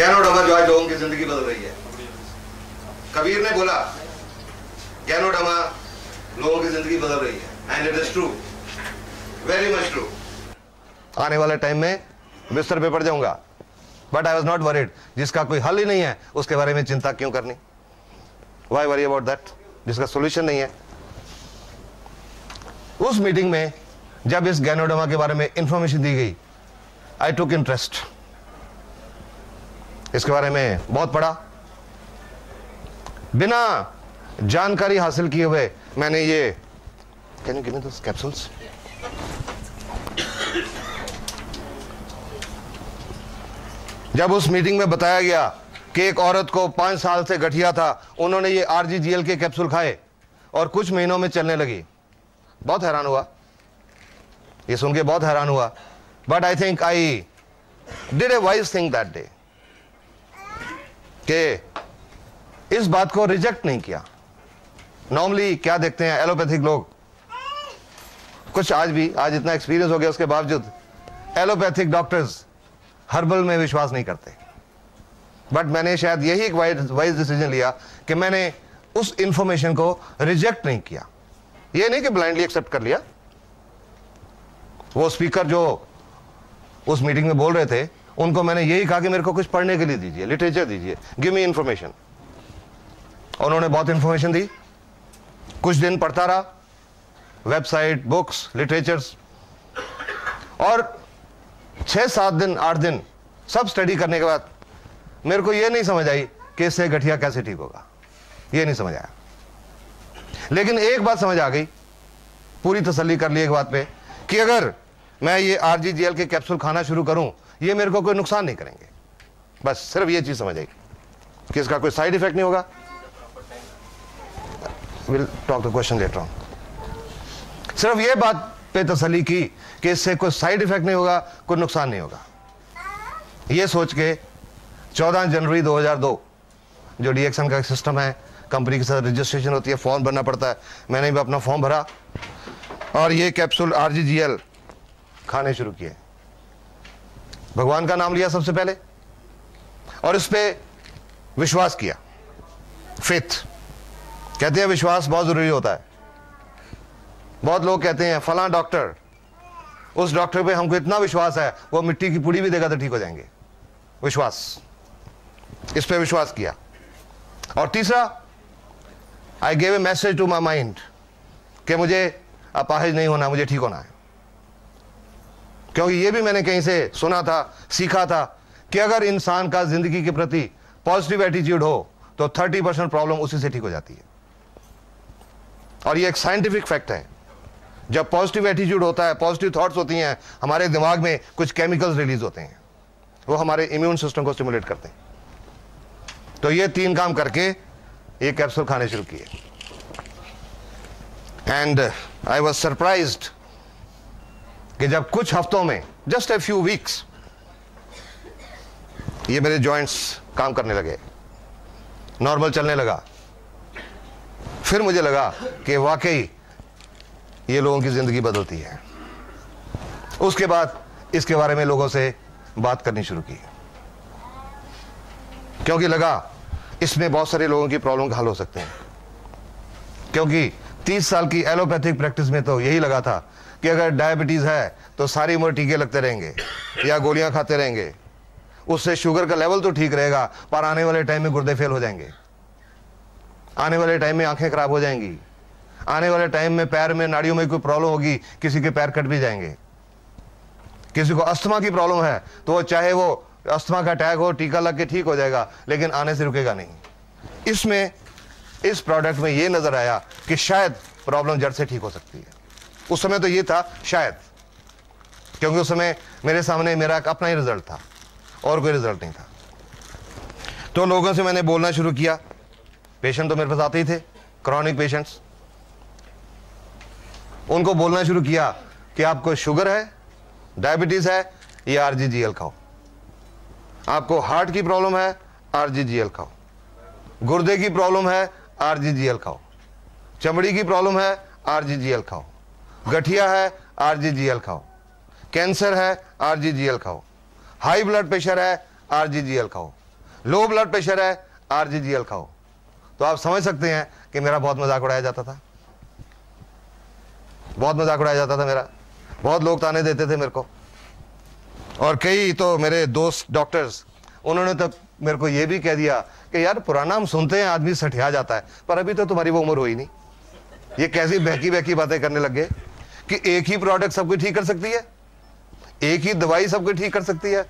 Ganoderma जो आज लोगों की जिंदगी बदल रही है। कबीर ने बोला गैनोडर्मा लोगों की जिंदगी बदल रही है, and it is true, very much true. आने वाले टाइम में बिस्तर पे पड़ जाऊंगा, but I was not worried. जिसका कोई हल ही नहीं है उसके बारे में चिंता क्यों करनी? Why worry about that? जिसका सोल्यूशन नहीं है। उस मीटिंग में जब इस गैनोडर्मा के बारे में इंफॉर्मेशन दी गई, आई टुक इंटरेस्ट। इसके बारे में बहुत पढ़ा। बिना जानकारी हासिल किए हुए मैंने ये, can you give me those capsules? जब उस मीटिंग में बताया गया कि एक औरत को 5 साल से गठिया था, उन्होंने ये RGGL के कैप्सूल खाए और कुछ महीनों में चलने लगी, बहुत हैरान हुआ। ये सुन के बहुत हैरान हुआ। But I think I did a wise thing that day, कि इस बात को रिजेक्ट नहीं किया। नॉर्मली क्या देखते हैं एलोपैथिक लोग, कुछ आज इतना एक्सपीरियंस हो गया उसके बावजूद एलोपैथिक डॉक्टर्स हर्बल में विश्वास नहीं करते। बट मैंने शायद यही एक वाइज डिसीजन लिया कि मैंने उस इंफॉर्मेशन को रिजेक्ट नहीं किया। ये नहीं कि ब्लाइंडली एक्सेप्ट कर लिया। वो स्पीकर जो उस मीटिंग में बोल रहे थे, उनको मैंने यही कहा कि मेरे को कुछ पढ़ने के लिए दीजिए, लिटरेचर दीजिए, गिव मी इंफॉर्मेशन। उन्होंने बहुत इंफॉर्मेशन दी। कुछ दिन पढ़ता रहा, वेबसाइट, बुक्स, लिटरेचर्स, और 6-7 दिन 8 दिन सब स्टडी करने के बाद मेरे को यह नहीं समझ आई कि इससे गठिया कैसे ठीक होगा। यह नहीं समझ आया। लेकिन एक बात समझ आ गई, पूरी तसल्ली कर ली एक बात पे, कि अगर मैं ये RGGL के कैप्सूल खाना शुरू करूं, ये मेरे को कोई नुकसान नहीं करेंगे। बस सिर्फ ये चीज समझ आई कि इसका कोई साइड इफेक्ट नहीं होगा। Will talk the question later on. सिर्फ ये बात पे तसल्ली की कि इससे कोई साइड इफेक्ट नहीं होगा, कोई नुकसान नहीं होगा। ये सोच के 14 जनवरी 2002 जो DXN का सिस्टम है, कंपनी के साथ रजिस्ट्रेशन होती है, फॉर्म भरना पड़ता है, मैंने भी अपना फॉर्म भरा और ये कैप्सूल RGGL खाने शुरू किए। भगवान का नाम लिया सबसे पहले और इस पे विश्वास किया। फेथ कहते हैं, विश्वास बहुत जरूरी होता है। बहुत लोग कहते हैं फलां डॉक्टर, उस डॉक्टर पे हमको इतना विश्वास है वो मिट्टी की पुड़ी भी देगा तो ठीक हो जाएंगे। विश्वास, इस पे विश्वास किया। और तीसरा, I gave a message to my mind कि मुझे अपाहिज नहीं होना, मुझे ठीक होना है। क्योंकि ये भी मैंने कहीं से सुना था, सीखा था कि अगर इंसान का जिंदगी के प्रति पॉजिटिव एटीट्यूड हो तो 30% प्रॉब्लम उसी से ठीक हो जाती है। और ये एक साइंटिफिक फैक्ट है। जब पॉजिटिव एटीट्यूड होता है, पॉजिटिव थॉट्स होती हैं, हमारे दिमाग में कुछ केमिकल्स रिलीज होते हैं, वो हमारे इम्यून सिस्टम को स्टिमुलेट करते हैं। तो ये 3 काम करके ये कैप्सूल खाने शुरू किए। एंड आई वॉज सरप्राइज्ड कि जब कुछ हफ्तों में, जस्ट ए फ्यू वीक्स, ये मेरे जॉइंट्स काम करने लगे, नॉर्मल चलने लगा। फिर मुझे लगा कि वाकई ये लोगों की जिंदगी बदलती है। उसके बाद इसके बारे में लोगों से बात करनी शुरू की, क्योंकि लगा इसमें बहुत सारे लोगों की प्रॉब्लम का हल हो सकते हैं। क्योंकि 30 साल की एलोपैथिक प्रैक्टिस में तो यही लगा था कि अगर डायबिटीज है तो सारी उम्र टीके लगते रहेंगे या गोलियां खाते रहेंगे, उससे शुगर का लेवल तो ठीक रहेगा, पर आने वाले टाइम में गुर्दे फेल हो जाएंगे, आने वाले टाइम में आंखें खराब हो जाएंगी, आने वाले टाइम में पैर में नाड़ियों में कोई प्रॉब्लम होगी, किसी के पैर कट भी जाएंगे। किसी को अस्थमा की प्रॉब्लम है तो वो चाहे वो अस्थमा का अटैक हो, टीका लग के ठीक हो जाएगा, लेकिन आने से रुकेगा नहीं। इसमें, इस प्रोडक्ट में ये नजर आया कि शायद प्रॉब्लम जड़ से ठीक हो सकती है। उस समय तो ये था शायद, क्योंकि उस समय मेरे सामने मेरा अपना ही रिजल्ट था और कोई रिजल्ट नहीं था। तो लोगों से मैंने बोलना शुरू किया। पेशेंट तो मेरे पास आते ही थे, क्रॉनिक पेशेंट्स। उनको बोलना शुरू किया कि आपको शुगर है, डायबिटीज है, ये RGGL खाओ। आपको हार्ट की प्रॉब्लम है, RGGL खाओ। गुर्दे की प्रॉब्लम है, RGGL खाओ। चमड़ी की प्रॉब्लम है, RGGL खाओ। गठिया है, RGGL खाओ। कैंसर है, RGGL खाओ। हाई ब्लड प्रेशर है, RGGL खाओ। लो ब्लड प्रेशर है, RGGL खाओ। तो आप समझ सकते हैं कि मेरा बहुत मजाक उड़ाया जाता था, बहुत मजाक उड़ाया जाता था मेरा, बहुत लोग ताने देते थे मेरे को। और कई तो मेरे दोस्त डॉक्टर्स, उन्होंने तो मेरे को ये भी कह दिया कि यार पुराना हम सुनते हैं आदमी सठिया जाता है, पर अभी तो तुम्हारी वो उम्र हुई नहीं, ये कैसी बहकी बहकी बातें करने लग गए कि एक ही प्रोडक्ट सब कुछ ठीक कर सकती है, एक ही दवाई सब कुछ ठीक कर सकती है।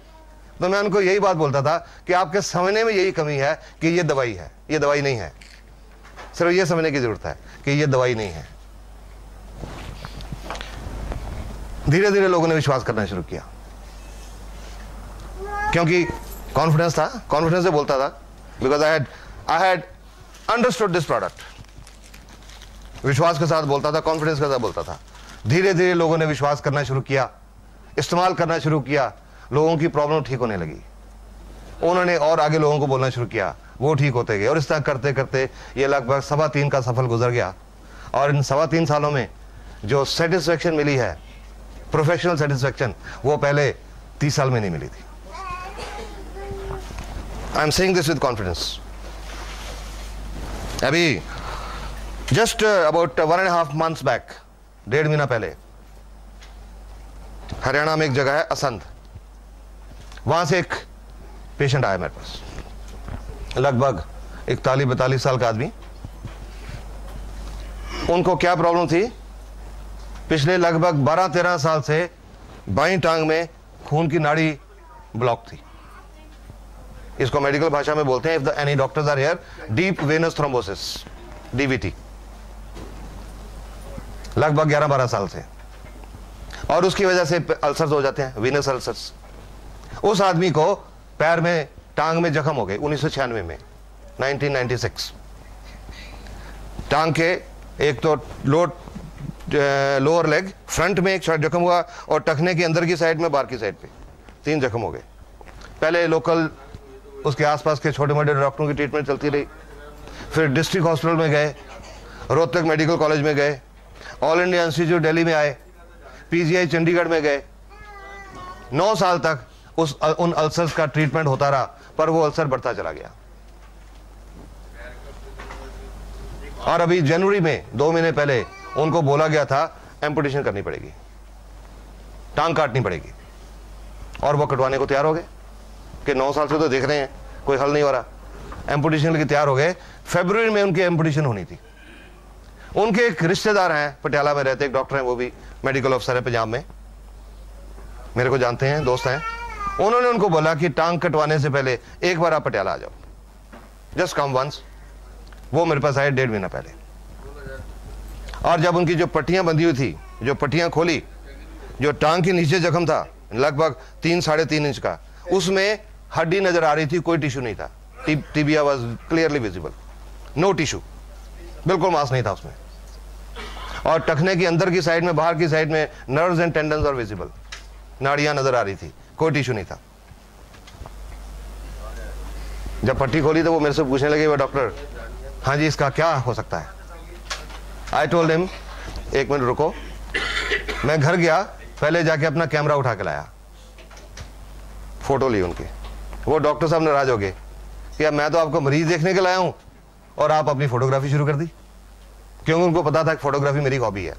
तो मैं उनको यही बात बोलता था कि आपके समझने में यही कमी है कि ये दवाई है, ये दवाई नहीं है। सिर्फ ये समझने की जरूरत है कि ये दवाई नहीं है। धीरे धीरे लोगों ने विश्वास करना शुरू किया, क्योंकि कॉन्फिडेंस था, कॉन्फिडेंस से बोलता था, because I had understood this product. विश्वास के साथ बोलता था, कॉन्फिडेंस के साथ बोलता था। धीरे धीरे लोगों ने विश्वास करना शुरू किया, इस्तेमाल करना शुरू किया, लोगों की प्रॉब्लम ठीक होने लगी। उन्होंने और आगे लोगों को बोलना शुरू किया, वो ठीक होते गए। और इस तरह करते करते ये लगभग 3.25 का सफल गुजर गया। और इन 3.25 सालों में जो सेटिस्फेक्शन मिली है, प्रोफेशनल सेटिस्फेक्शन, वो पहले 30 साल में नहीं मिली थी। I am saying this with confidence. अभी जस्ट अबाउट 1.5 months बैक, 1.5 महीना पहले, हरियाणा में एक जगह है असंध, वहां से एक पेशेंट आया मेरे पास, लगभग 41-42 साल का आदमी। उनको क्या प्रॉब्लम थी? पिछले लगभग 12-13 साल से बाईं टांग में खून की नाड़ी ब्लॉक थी। इसको मेडिकल भाषा में बोलते हैं, if the any doctors are here, deep venous thrombosis, DVT, लगभग 11-12 साल से। और उसकी वजह से अल्सर्स हो जाते हैं, वीनस अल्सर्स। उस आदमी को पैर में, टांग में जख्म हो गए 1996 में, 1996। टांग के एक तो लोअर लेग फ्रंट में एक जख्म हुआ, और टखने की अंदर की साइड में, बाहर की साइड पे 3 जख्म हो गए। पहले लोकल उसके आसपास के छोटे मोटे डॉक्टरों की ट्रीटमेंट चलती रही, फिर डिस्ट्रिक्ट हॉस्पिटल में गए, रोहतक मेडिकल कॉलेज में गए, ऑल इंडिया इंस्टीट्यूट दिल्ली में आए, PGI चंडीगढ़ में गए। 9 साल तक उन अल्सर्स का ट्रीटमेंट होता रहा, पर वो अल्सर बढ़ता चला गया। और अभी जनवरी में 2 महीने पहले उनको बोला गया था एम्पुटेशन करनी पड़ेगी, टांग काटनी पड़ेगी। और वो कटवाने को तैयार हो गए कि 9 साल से तो देख रहे हैं कोई हल नहीं हो रहा। एम्पुटेशन के लिए तैयार हो गए। फरवरी में उनकी एम्पुटेशन होनी थी। उनके एक रिश्तेदार हैं, पटियाला में रहते, एक डॉक्टर हैं, वो भी मेडिकल अफसर है पंजाब में, मेरे को जानते हैं, दोस्त हैं। उन्होंने उनको बोला कि टांग कटवाने से पहले एक बार आप पटियाला आ जाओ, जस्ट कम वंस। वो मेरे पास आए 1.5 महीना पहले। और जब उनकी जो पट्टियां बंधी हुई थी, जो पट्टियां खोली, जो टांग के नीचे जख्म था लगभग 3-3.5 इंच का, उसमें हड्डी नजर आ रही थी, कोई टिश्यू नहीं था। Tibia was clearly visible, no tissue, बिल्कुल मांस नहीं था उसमें। और टखने की अंदर की साइड में, बाहर की साइड में नर्व्स एंड टेंडन्स और विजिबल, नाड़ियां नजर आ रही थी, कोई टिश्यू नहीं था। जब पट्टी खोली तो वो मेरे से पूछने लगे, वो डॉक्टर, हाँ जी इसका क्या हो सकता है? आई टोल्ड हिम, 1 मिनट रुको। मैं घर गया, पहले जाके अपना कैमरा उठा के लाया, फोटो ली उनकी। वो डॉक्टर साहब नाराज हो गए कि अब मैं तो आपको मरीज देखने के लाया हूं और आप अपनी फोटोग्राफी शुरू कर दी। क्योंकि उनको पता था कि फोटोग्राफी मेरी हॉबी है।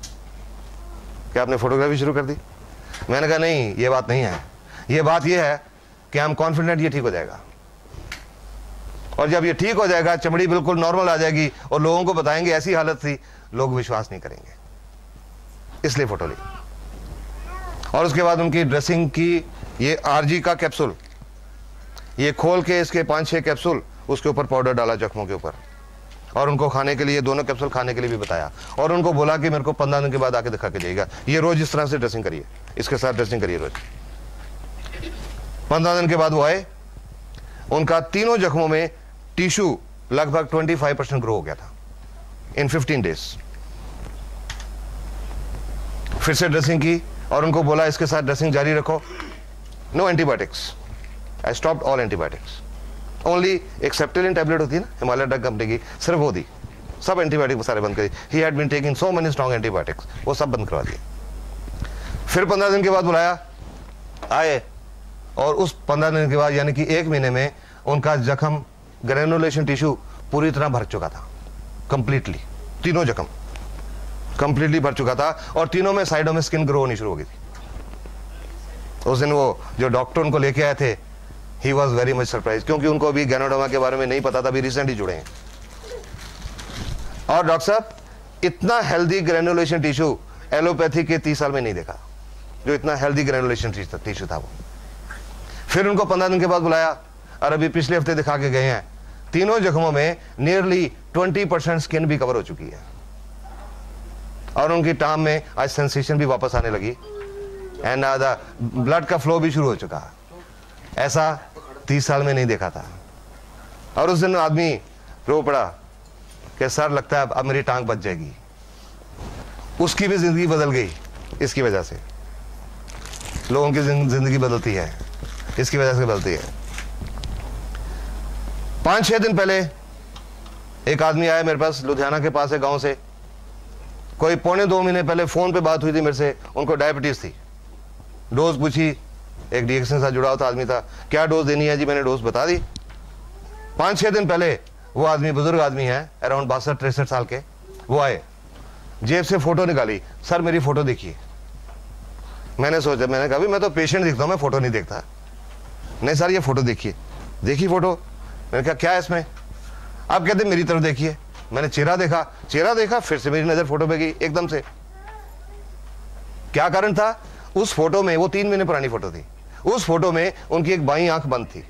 क्या आपने फोटोग्राफी शुरू कर दी? मैंने कहा नहीं, ये बात नहीं है, ये बात ये है कि हम कॉन्फिडेंट ये ठीक हो जाएगा, और जब ये ठीक हो जाएगा, चमड़ी बिल्कुल नॉर्मल आ जाएगी और लोगों को बताएंगे ऐसी हालत थी, लोग विश्वास नहीं करेंगे, इसलिए फोटो ली। और उसके बाद उनकी ड्रेसिंग की, ये RG का कैप्सूल, ये खोल के इसके 5-6 कैप्सूल, उसके ऊपर पाउडर डाला जख्मों के ऊपर, और उनको खाने के लिए, दोनों कैप्सूल खाने के लिए भी बताया। और उनको बोला कि मेरे को 15 दिन के बाद आके दिखा के जाइएगा, ये रोज इस तरह से ड्रेसिंग करिए, इसके साथ ड्रेसिंग करिए रोज। 15 दिन के बाद वो आए, उनका तीनों जख्मों में टिश्यू लगभग 25% ग्रो हो गया था इन 15 डेज। फिर से ड्रेसिंग की और उनको बोला इसके साथ ड्रेसिंग जारी रखो, no antibiotics, I stopped all antibiotics, only एक सेप्टेलिन टैबलेट होती है ना हिमालय ड्रग कंपनी की, सिर्फ वो दी, सब एंटीबायोटिक सारे बंद करी। He had been taking so many strong antibiotics, वो सब बंद करवा दिए। फिर 15 दिन के बाद बुलाया, आए, और उस 15 दिन के बाद यानी कि 1 महीने में उनका जख्म ग्रेनुलेशन टिश्यू पूरी तरह भर चुका था, कंप्लीटली। तीनों जख्म कंप्लीटली भर चुका था और तीनों में साइडों में स्किन ग्रो होनी शुरू हो गई थी। उस दिन वो जो डॉक्टर उनको लेके आए थे, he was very much surprise, क्योंकि उनको अभी गैनोडर्मा के बारे में नहीं पता था, अभी रिसेंटली जुड़े हैं। और डॉक्टर साहब, इतना हेल्दी ग्रेनुलेशन टिश्यू एलोपैथी के 30 साल में नहीं देखा, जो इतना हेल्दी ग्रेनुलेशन टिश्यू था वो। फिर उनको 15 दिन के बाद बुलाया और अभी पिछले हफ्ते दिखा के गए हैं, तीनों जख्मों में नियरली 20% स्किन भी कवर हो चुकी है और उनकी टांग में आज सेंसेशन भी वापस आने लगी एंड द ब्लड का फ्लो भी शुरू हो चुका। ऐसा 30 साल में नहीं देखा था। और उस दिन आदमी रो पड़ा कि सर लगता है अब मेरी टांग बच जाएगी। उसकी भी जिंदगी बदल गई इसकी वजह से। लोगों की जिंदगी बदलती है, इसकी वजह से बदलती है। 5-6 दिन पहले एक आदमी आया मेरे पास, लुधियाना के पास है, गांव से। कोई 1.25 महीने पहले फोन पे बात हुई थी मेरे से, उनको डायबिटीज थी। डोज पूछी, एक डीएक्स के साथ जुड़ा हुआ आदमी था, क्या डोज देनी है जी, मैंने डोज बता दी। 5-6 दिन पहले वो आदमी, बुजुर्ग आदमी है, अराउंड 62-63 साल के, वो आए, जेब से फोटो निकाली, सर मेरी फोटो देखिए। मैंने सोचा, मैंने कहा मैं तो पेशेंट दिखता हूं, मैं फोटो नहीं देखता। नहीं सर ये फोटो देखिए। देखी फोटो, मैंने कहा क्या है इसमें? आप कहते मेरी तरफ देखिए। मैंने चेहरा देखा, फिर से मेरी नजर फोटो पे गई एकदम से। क्या कारण था? उस फोटो में, वो 3 महीने पुरानी फोटो थी, उस फोटो में उनकी एक बाईं आंख बंद थी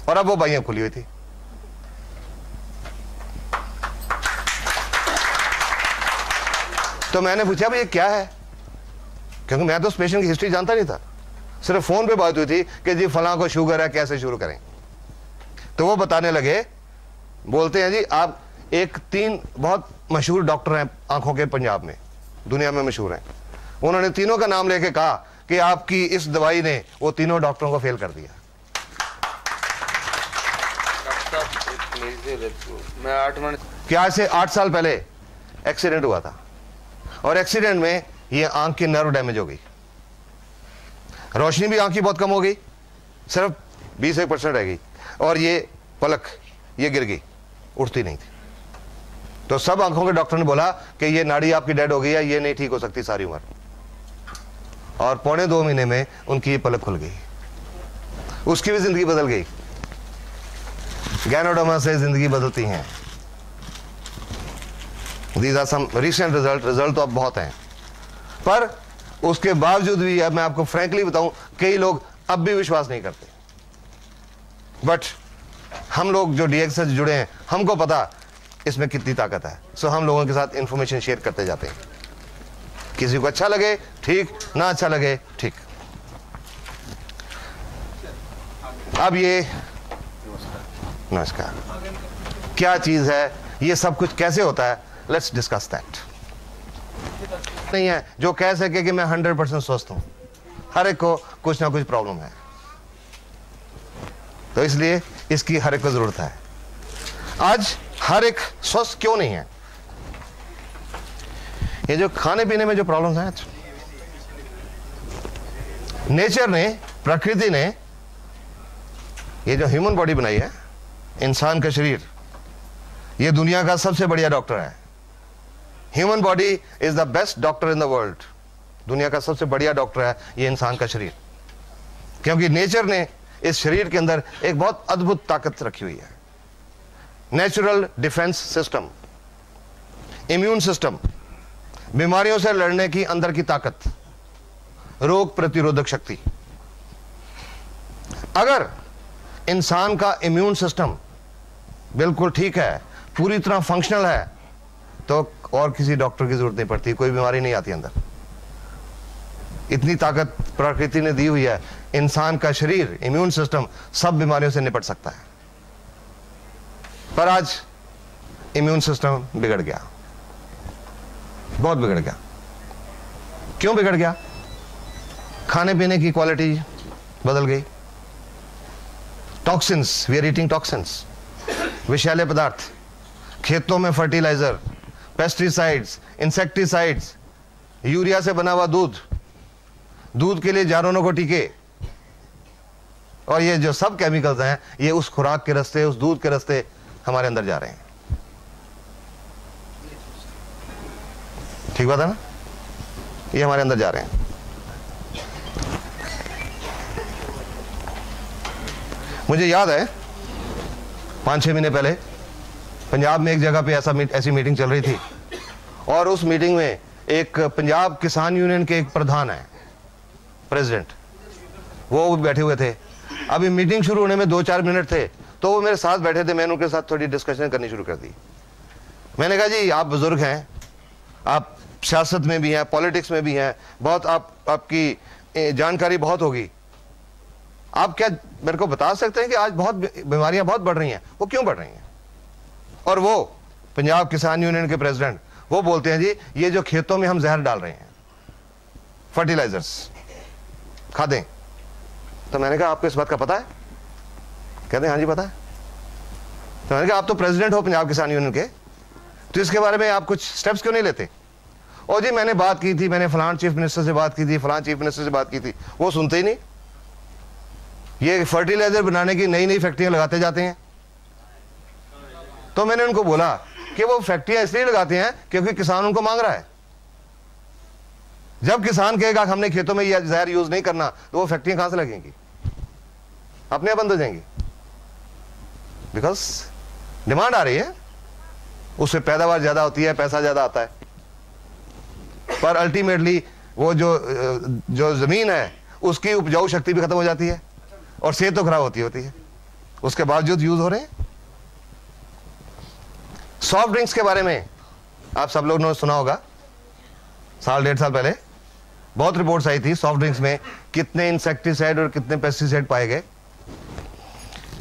और अब वो बाईं आंख खुली हुई थी। तो मैंने पूछा भाई ये क्या है, क्योंकि मैं तो उस पेशेंट की हिस्ट्री जानता नहीं था, सिर्फ फोन पे बात हुई थी कि जी फलां को शुगर है, कैसे शुरू करें। तो वो बताने लगे, बोलते हैं जी आप 3 बहुत मशहूर डॉक्टर हैं आंखों के पंजाब में, दुनिया में मशहूर हैं। उन्होंने तीनों का नाम लेके कहा कि आपकी इस दवाई ने वो तीनों डॉक्टरों को फेल कर दिया। मैं 8 मिनट कि आज से 8 साल पहले एक्सीडेंट हुआ था और एक्सीडेंट में ये आंख की नर्व डैमेज हो गई, रोशनी भी आंख की बहुत कम हो गई, सिर्फ 20% रह गई और ये पलक ये गिर गई, उठती नहीं थी। तो सब आंखों के डॉक्टर ने बोला कि ये नाड़ी आपकी डेड हो गई है, ये नहीं ठीक हो सकती सारी उम्र। और 1.25 महीने में उनकी ये पलक खुल गई, उसकी भी जिंदगी बदल गई। गैनोडर्मा से जिंदगी बदलती हैं। These are some recent result तो अब बहुत हैं, पर उसके बावजूद भी, अब मैं आपको फ्रैंकली बताऊं, कई लोग अब भी विश्वास नहीं करते। बट हम लोग जो डीएक्स से जुड़े हैं, हमको पता इसमें कितनी ताकत है। सो हम लोगों के साथ इंफॉर्मेशन शेयर करते जाते हैं। किसी को अच्छा लगे ठीक, ना अच्छा लगे ठीक। अब ये नमस्कार क्या चीज है, ये सब कुछ कैसे होता है, लेट्स डिस्कस दैट। नहीं है जो कह सके कि मैं 100% स्वस्थ हूं, हर एक को कुछ ना कुछ प्रॉब्लम है, तो इसलिए इसकी हर एक को जरूरत है। आज हर एक स्वस्थ क्यों नहीं है? ये जो खाने पीने में जो प्रॉब्लम्स हैं, नेचर ने, प्रकृति ने ये जो ह्यूमन बॉडी बनाई है, इंसान का शरीर, ये दुनिया का सबसे बढ़िया डॉक्टर है। Human body is the best doctor in the world. दुनिया का सबसे बढ़िया डॉक्टर है ये इंसान का शरीर, क्योंकि नेचर ने इस शरीर के अंदर एक बहुत अद्भुत ताकत रखी हुई है। Natural defence system, immune system, बीमारियों से लड़ने की अंदर की ताकत, रोग प्रतिरोधक शक्ति। अगर इंसान का इम्यून सिस्टम बिल्कुल ठीक है, पूरी तरह फंक्शनल है, तो और किसी डॉक्टर की जरूरत नहीं पड़ती, कोई बीमारी नहीं आती अंदर। इतनी ताकत प्रकृति ने दी हुई है, इंसान का शरीर, इम्यून सिस्टम सब बीमारियों से निपट सकता है। पर आज इम्यून सिस्टम बिगड़ गया, बहुत बिगड़ गया। क्यों बिगड़ गया? खाने पीने की क्वालिटी बदल गई। Toxins, we are eating toxins, विषैले पदार्थ, खेतों में फर्टिलाइजर, पेस्टिसाइड्स, इंसेक्टिसाइड्स, यूरिया से बना हुआ दूध, दूध के लिए जानवरों को टीके, और ये जो सब केमिकल्स हैं ये उस खुराक के रास्ते, उस दूध के रास्ते हमारे अंदर जा रहे हैं। ठीक बात है ना, ये हमारे अंदर जा रहे हैं। मुझे याद है 5-6 महीने पहले पंजाब में एक जगह पे ऐसी मीटिंग चल रही थी और उस मीटिंग में एक पंजाब किसान यूनियन के एक प्रधान है, प्रेसिडेंट, वो बैठे हुए थे। अभी मीटिंग शुरू होने में 2-4 मिनट थे तो वो मेरे साथ बैठे थे। मैंने उनके साथ थोड़ी डिस्कशन करनी शुरू कर दी। मैंने कहा जी आप बुजुर्ग हैं, आप सियासत में भी हैं, पॉलिटिक्स में भी हैं, बहुत आपकी जानकारी बहुत होगी, आप क्या मेरे को बता सकते हैं कि आज बहुत बीमारियां बहुत बढ़ रही हैं, वो क्यों बढ़ रही हैं? और वो पंजाब किसान यूनियन के प्रेसिडेंट वो बोलते हैं जी ये जो खेतों में हम जहर डाल रहे हैं, फर्टिलाइजर्स, खादें। तो मैंने कहा आपको इस बात का पता है? कहते हैं हाँ जी पता है। तो मैंने कहा आप तो प्रेसिडेंट हो पंजाब किसान यूनियन के, तो इसके बारे में आप कुछ स्टेप्स क्यों नहीं लेते? और जी मैंने बात की थी, मैंने फलान चीफ मिनिस्टर से बात की थी, फलान चीफ मिनिस्टर से बात की थी, वो सुनते ही नहीं। ये फर्टिलाइजर बनाने की नई नई फैक्ट्रियां लगाते जाते हैं। तो मैंने उनको बोला कि वो फैक्ट्रियां इसलिए लगाते हैं क्योंकि किसान उनको मांग रहा है। जब किसान कहेगा हमने खेतों में ये जहर यूज नहीं करना तो वो फैक्ट्रियां कहां से लगेंगी? अपने आप बंद हो जाएंगी, बिकॉज डिमांड आ रही है, उससे पैदावार ज्यादा होती है, पैसा ज्यादा आता है, पर अल्टीमेटली वो जो जमीन है उसकी उपजाऊ शक्ति भी खत्म हो जाती है और सेहत तो खराब होती है, उसके बावजूद यूज हो रहे हैं। सॉफ्ट ड्रिंक्स के बारे में आप सब लोगों ने सुना होगा, 1-1.5 साल पहले बहुत रिपोर्ट्स आई थी सॉफ्ट ड्रिंक्स में कितने इंसेक्टिसाइड और कितने पेस्टिसाइड पाए गए।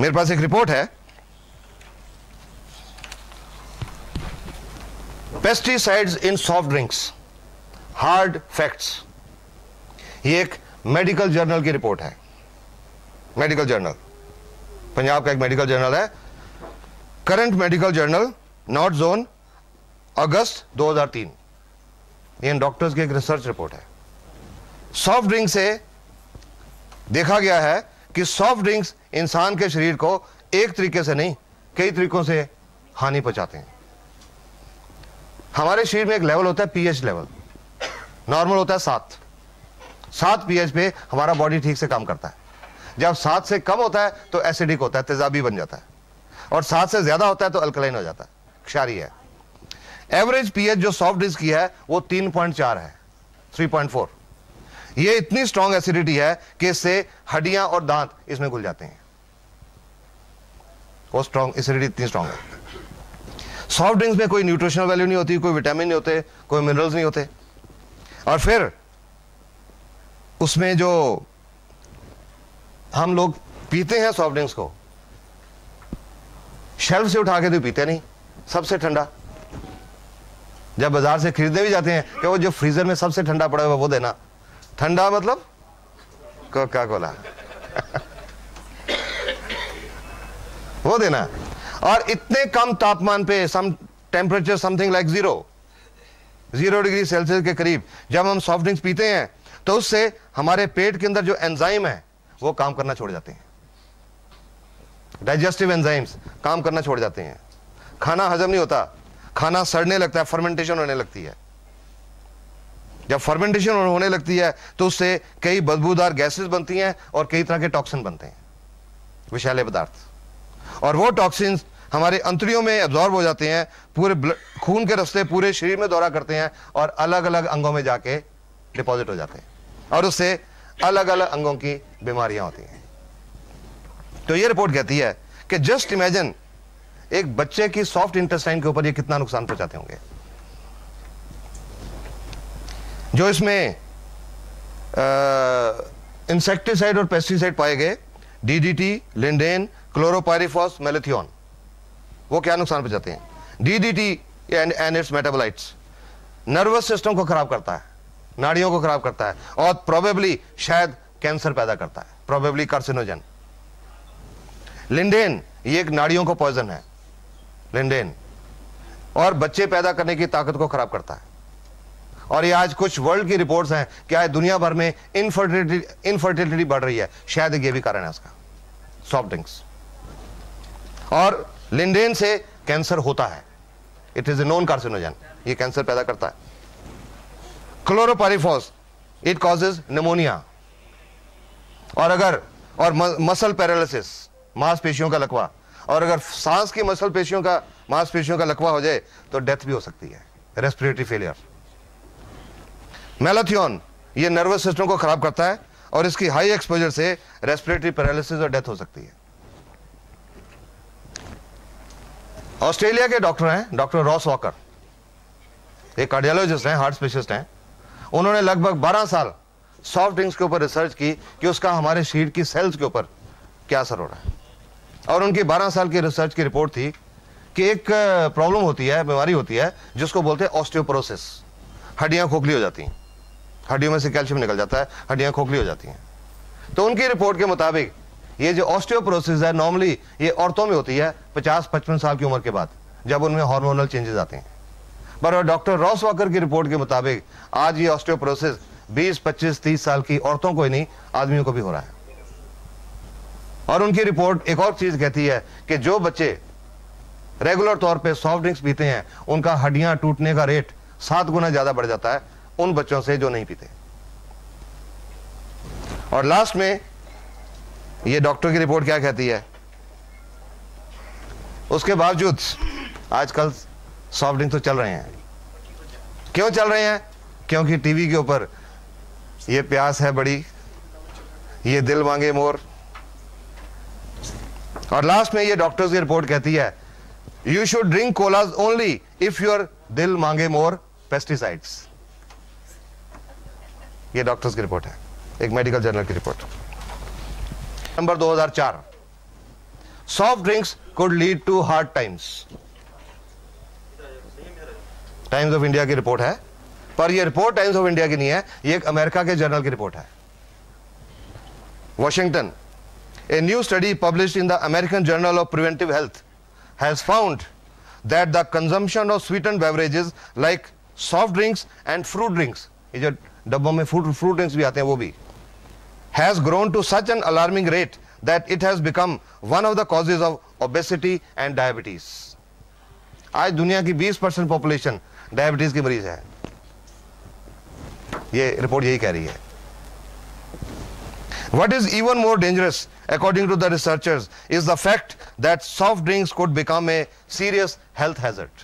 मेरे पास एक रिपोर्ट है, pesticides in soft drinks, hard facts. ये एक मेडिकल जर्नल की रिपोर्ट है, मेडिकल जर्नल, पंजाब का एक मेडिकल जर्नल है, current medical journal, north zone, अगस्त 2003। ये डॉक्टर्स की एक रिसर्च रिपोर्ट है। सॉफ्ट ड्रिंक से देखा गया है कि सॉफ्ट ड्रिंक्स इंसान के शरीर को एक तरीके से नहीं कई तरीकों से हानि पहुंचाते हैं। हमारे शरीर में एक लेवल होता है पीएच लेवल, नॉर्मल होता है 7 पीएच पे हमारा बॉडी ठीक से काम करता है। जब 7 से कम होता है तो एसिडिक होता है, तेजाबी बन जाता है, और 7 से ज्यादा होता है तो अल्कलाइन हो जाता है, क्षारीय है। एवरेज पीएच जो सॉफ्ट ड्रिंक्स की है वो 3.4 है, 3.4। ये इतनी स्ट्रॉन्ग एसिडिटी है कि इससे हड्डियां और दांत इसमें घुल जाते हैं, वो स्ट्रॉन्ग एसिडिटी इतनी स्ट्रॉन्ग है। सॉफ्ट ड्रिंक्स में कोई न्यूट्रिशनल वैल्यू नहीं होती, कोई विटामिन नहीं होते, कोई मिनरल्स नहीं होते, और फिर उसमें जो हम लोग पीते हैं सॉफ्ट ड्रिंक्स को, शेल्फ से उठा के तो पीते नहीं, सबसे ठंडा। जब बाजार से खरीदने भी जाते हैं कि वो जो फ्रीजर में सबसे ठंडा पड़ा हुआ वो देना, ठंडा मतलब कोका कोला वो देना। और इतने कम तापमान पे, some temperature something like 0 degree Celsius के करीब जब हम सॉफ्ट ड्रिंक्स पीते हैं तो उससे हमारे पेट के अंदर जो एंजाइम है वो काम करना छोड़ जाते हैं, डाइजेस्टिव एंजाइम्स काम करना छोड़ जाते हैं, खाना हजम नहीं होता, खाना सड़ने लगता है, फर्मेंटेशन होने लगती है। जब फर्मेंटेशन होने लगती है तो उससे कई बदबूदार गैसेस बनती हैं और कई तरह के टॉक्सिन बनते हैं, विषैले पदार्थ, और वो टॉक्सिन्स हमारे अंतड़ियों में एब्जॉर्ब हो जाते हैं, पूरे खून के रास्ते पूरे शरीर में दौरा करते हैं और अलग अलग अंगों में जाके डिपॉजिट हो जाते हैं, और उससे अलग अलग अंगों की बीमारियां होती हैं। तो ये रिपोर्ट कहती है कि जस्ट इमेजिन एक बच्चे की सॉफ्ट इंटेस्टाइन के ऊपर ये कितना नुकसान पहुंचाते होंगे। जो इसमें इंसेक्टिसाइड और पेस्टिसाइड पाए गए, डीडीटी, लिंडेन, क्लोरोपाइरिफॉस, मेलेथियोन, वो क्या नुकसान पहुंचाते हैं? DDT and it's metabolites nervous system को खराब करता है, नाड़ियों को खराब करता है, और प्रोबेबली शायद कैंसर पैदा करता है, प्रोबेबली कार्सिनोजन। लिंडेन ये एक नाड़ियों को पॉइजन है, लिंडेन, और बच्चे पैदा करने की ताकत को खराब करता है। और ये आज कुछ वर्ल्ड की रिपोर्ट्स हैं कि आज दुनिया भर में इनफर्टिलिटी बढ़ रही है, शायद ये भी कारण है उसका। Soft drinks. और लिंडेन से कैंसर होता है, it is a non carcinogen, ये कैंसर पैदा करता है। Chlorpyrifos, it causes pneumonia. और मसल पैरालिसिस, मांसपेशियों का लकवा, और अगर सांस की मांसपेशियों का लकवा हो जाए तो डेथ भी हो सकती है, रेस्पिरेटरी फेलियर। मेलाथियोन, ये नर्वस सिस्टम को खराब करता है और इसकी हाई एक्सपोजर से रेस्पिरेटरी पैरालिसिस और डेथ हो सकती है। ऑस्ट्रेलिया के डॉक्टर हैं डॉक्टर रॉस वॉकर, एक कार्डियोलॉजिस्ट हैं, हार्ट स्पेशलिस्ट हैं। उन्होंने लगभग 12 साल सॉफ्ट ड्रिंक्स के ऊपर रिसर्च की कि उसका हमारे शरीर की सेल्स के ऊपर क्या असर हो रहा है। और उनकी 12 साल की रिसर्च की रिपोर्ट थी कि एक प्रॉब्लम होती है, बीमारी होती है जिसको बोलते हैं ऑस्टियोपोरोसिस। हड्डियां खोखली हो जाती हैं, हड्डियों में से कैल्शियम निकल जाता है, हड्डियां खोखली हो जाती हैं। तो उनकी रिपोर्ट के मुताबिक ये जो ऑस्टियोपोरोसिस है नॉर्मली ये औरतों में होती है 50-55 साल की उम्र के बाद, जब उनमें हार्मोनल चेंजेस आते हैं। पर डॉक्टर रॉस वॉकर की रिपोर्ट के मुताबिक आज ये ऑस्टियोपोरोसिस 20, 25, 30 साल की औरतों को ही नहीं, आदमियों को भी हो रहा है। और उनकी रिपोर्ट एक और चीज कहती है कि जो बच्चे रेगुलर तौर पे सॉफ्ट ड्रिंक्स पीते हैं उनका हड्डियां टूटने का रेट 7 गुना ज्यादा बढ़ जाता है उन बच्चों से जो नहीं पीते। और लास्ट में ये डॉक्टर की रिपोर्ट क्या कहती है, उसके बावजूद आजकल सॉफ्ट ड्रिंक तो चल रहे हैं। क्यों चल रहे हैं? क्योंकि टीवी के ऊपर ये प्यास है बड़ी, ये दिल मांगे मोर। और लास्ट में ये डॉक्टर्स की रिपोर्ट कहती है you should drink colas only if your दिल मांगे मोर पेस्टिसाइड्स। ये डॉक्टर्स की रिपोर्ट है, एक मेडिकल जर्नल की report. Number 2004, soft drinks could lead to hard times. Times of India की रिपोर्ट है, पर यह रिपोर्ट टाइम्स ऑफ इंडिया की नहीं है, यह एक अमेरिका के जर्नल की रिपोर्ट है। Washington, a new study published in the American Journal of Preventive Health has found that the consumption of sweetened beverages like soft drinks and fruit drinks, ये जो डब्बों में fruit drinks भी आते हैं वो भी, has grown to such an alarming rate that it has become one of the causes of obesity and diabetes. आज दुनिया की 20% पॉपुलेशन डायबिटीज की मरीज है, ये रिपोर्ट यही कह रही है। What is even more dangerous, according to the researchers, is the fact that soft drinks could become a serious health hazard.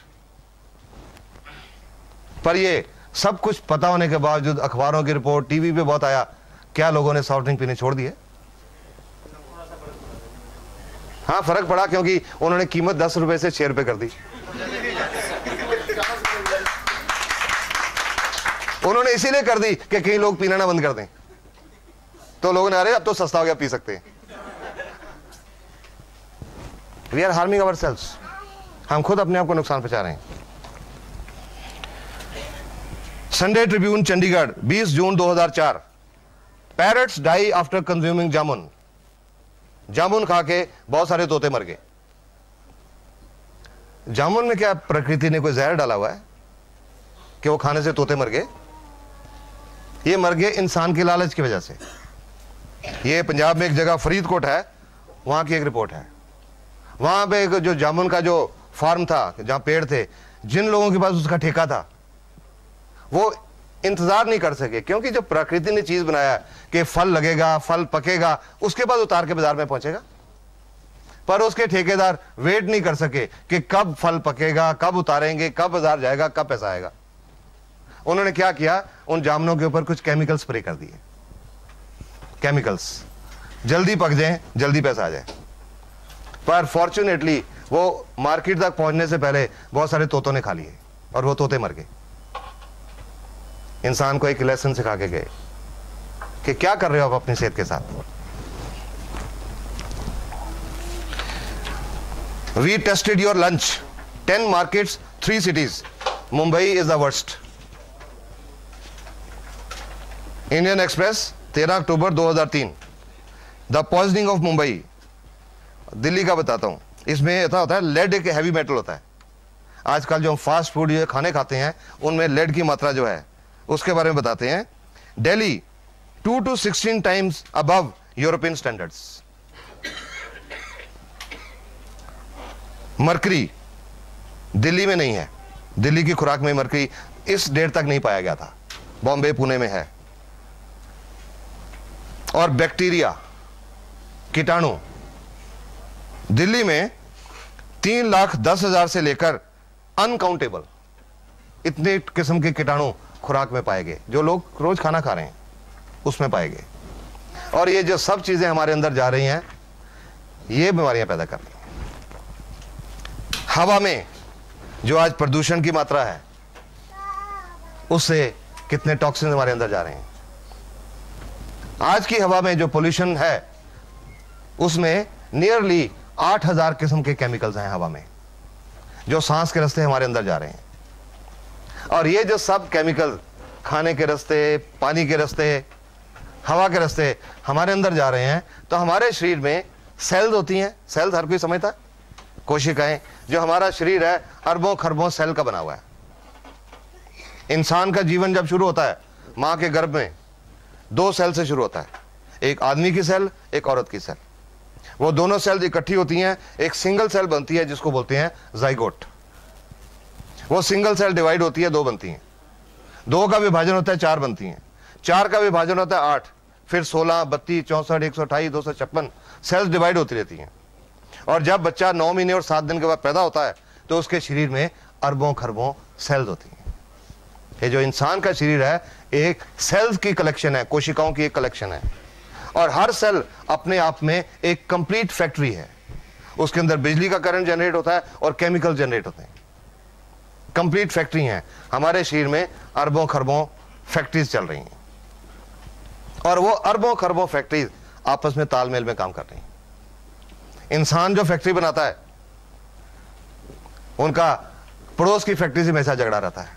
पर ये सब कुछ पता होने के बावजूद अखबारों की रिपोर्ट, टीवी पे बहुत आया, क्या लोगों ने सॉफ्ट ड्रिंक पीने छोड़ दिए? हाँ, फर्क पड़ा क्योंकि उन्होंने कीमत 10 रुपए से 6 रुपए कर दी। उन्होंने इसीलिए कर दी कि कई लोग पीना ना बंद कर दें, तो लोगों ने अरे अब तो सस्ता हो गया, पी सकते हैं। वी आर हार्मिंग अवरसेल्व्स, हम खुद अपने आप को नुकसान पहुंचा रहे हैं। संडे ट्रिब्यून चंडीगढ़ 20 जून 2004, पैरट्स डाई आफ्टर कंज्यूमिंग जामुन। जामुन खा के बहुत सारे तोते मर गए। जामुन में क्या प्रकृति ने कोई जहर डाला हुआ है कि वो खाने से तोते मर गए? ये मर गए इंसान के लालच की वजह से। ये पंजाब में एक जगह फरीदकोट है, वहां की एक रिपोर्ट है। वहां पे एक जो जामुन का जो फार्म था, जहां पेड़ थे, जिन लोगों के पास उसका ठेका था वो इंतजार नहीं कर सके, क्योंकि जब प्रकृति ने चीज बनाया कि फल लगेगा, फल पकेगा, उसके बाद उतार के बाजार में पहुंचेगा। पर उसके ठेकेदार वेट नहीं कर सके कि कब फल पकेगा, कब उतारेंगे, कब बाजार जाएगा, कब पैसा आएगा। उन्होंने क्या किया, उन जामुनों के ऊपर कुछ केमिकल स्प्रे कर दिए, केमिकल्स, जल्दी पक जाएं, जल्दी पैसा आ जाए। पर फॉर्चुनेटली वो मार्केट तक पहुंचने से पहले बहुत सारे तोतों ने खा लिए और वो तोते मर गए। इंसान को एक लेसन सिखा के गए कि क्या कर रहे हो आप अपनी सेहत के साथ। We tested your lunch, 10 markets, 3 cities, Mumbai is the worst. Indian Express 13 October 2003, the poisoning of Mumbai. Delhi का बताता हूं, इसमें ऐसा होता है, लेड एक हैवी मेटल होता है। आजकल जो फास्ट फूड ये खाने खाते हैं उनमें लेड की मात्रा जो है उसके बारे में बताते हैं। Delhi 2 to 16 times above European standards. Mercury Delhi में नहीं है, दिल्ली की खुराक में मरकरी इस डेट तक नहीं पाया गया था, बॉम्बे पुणे में है। और बैक्टीरिया, कीटाणु, दिल्ली में 3,10,000 से लेकर अनकाउंटेबल इतने किस्म के कीटाणु खुराक में पाए गए, जो लोग रोज खाना खा रहे हैं उसमें पाए गए। और ये जो सब चीजें हमारे अंदर जा रही हैं, ये बीमारियां पैदा कर रही हैं। हवा में जो आज प्रदूषण की मात्रा है, उससे कितने टॉक्सिन हमारे अंदर जा रहे हैं। आज की हवा में जो पोल्यूशन है, उसमें नियरली 8,000 किस्म के केमिकल्स हैं हवा में, जो सांस के रास्ते हमारे अंदर जा रहे हैं। और ये जो सब केमिकल खाने के रास्ते, पानी के रास्ते, हवा के रास्ते हमारे अंदर जा रहे हैं, तो हमारे शरीर में सेल्स होती हैं। सेल्स हर कोई समझता है, कोशिकाएं। जो हमारा शरीर है अरबों खरबों सेल का बना हुआ है। इंसान का जीवन जब शुरू होता है मां के गर्भ में, 2 सेल से शुरू होता है, एक आदमी की सेल, एक औरत की सेल। वो दोनों सेल इकट्ठी होती हैं, एक सिंगल सेल बनती है जिसको बोलते हैं जाइगोट। वो सिंगल सेल डिवाइड होती है, 2 बनती हैं। 2 का विभाजन होता है, 4 बनती हैं। 4 का विभाजन होता है 8, फिर 16, 32, 64, 128, 256 सेल्स डिवाइड होती रहती हैं। और जब बच्चा 9 महीने और 7 दिन के बाद पैदा होता है, तो उसके शरीर में अरबों खरबों सेल्स होती हैं। ये जो इंसान का शरीर है, एक सेल्स की कलेक्शन है, कोशिकाओं की एक कलेक्शन है। और हर सेल अपने आप में एक कंप्लीट फैक्ट्री है। उसके अंदर बिजली का करंट जनरेट होता है और केमिकल जनरेट होते हैं। कंप्लीट फैक्ट्री है। हमारे शरीर में अरबों खरबों फैक्ट्रीज चल रही हैं, और वो अरबों खरबों फैक्ट्रीज आपस में तालमेल में काम कर रही हैं। इंसान जो फैक्ट्री बनाता है, उनका पड़ोस की फैक्ट्री से हमेशा झगड़ा रहता है।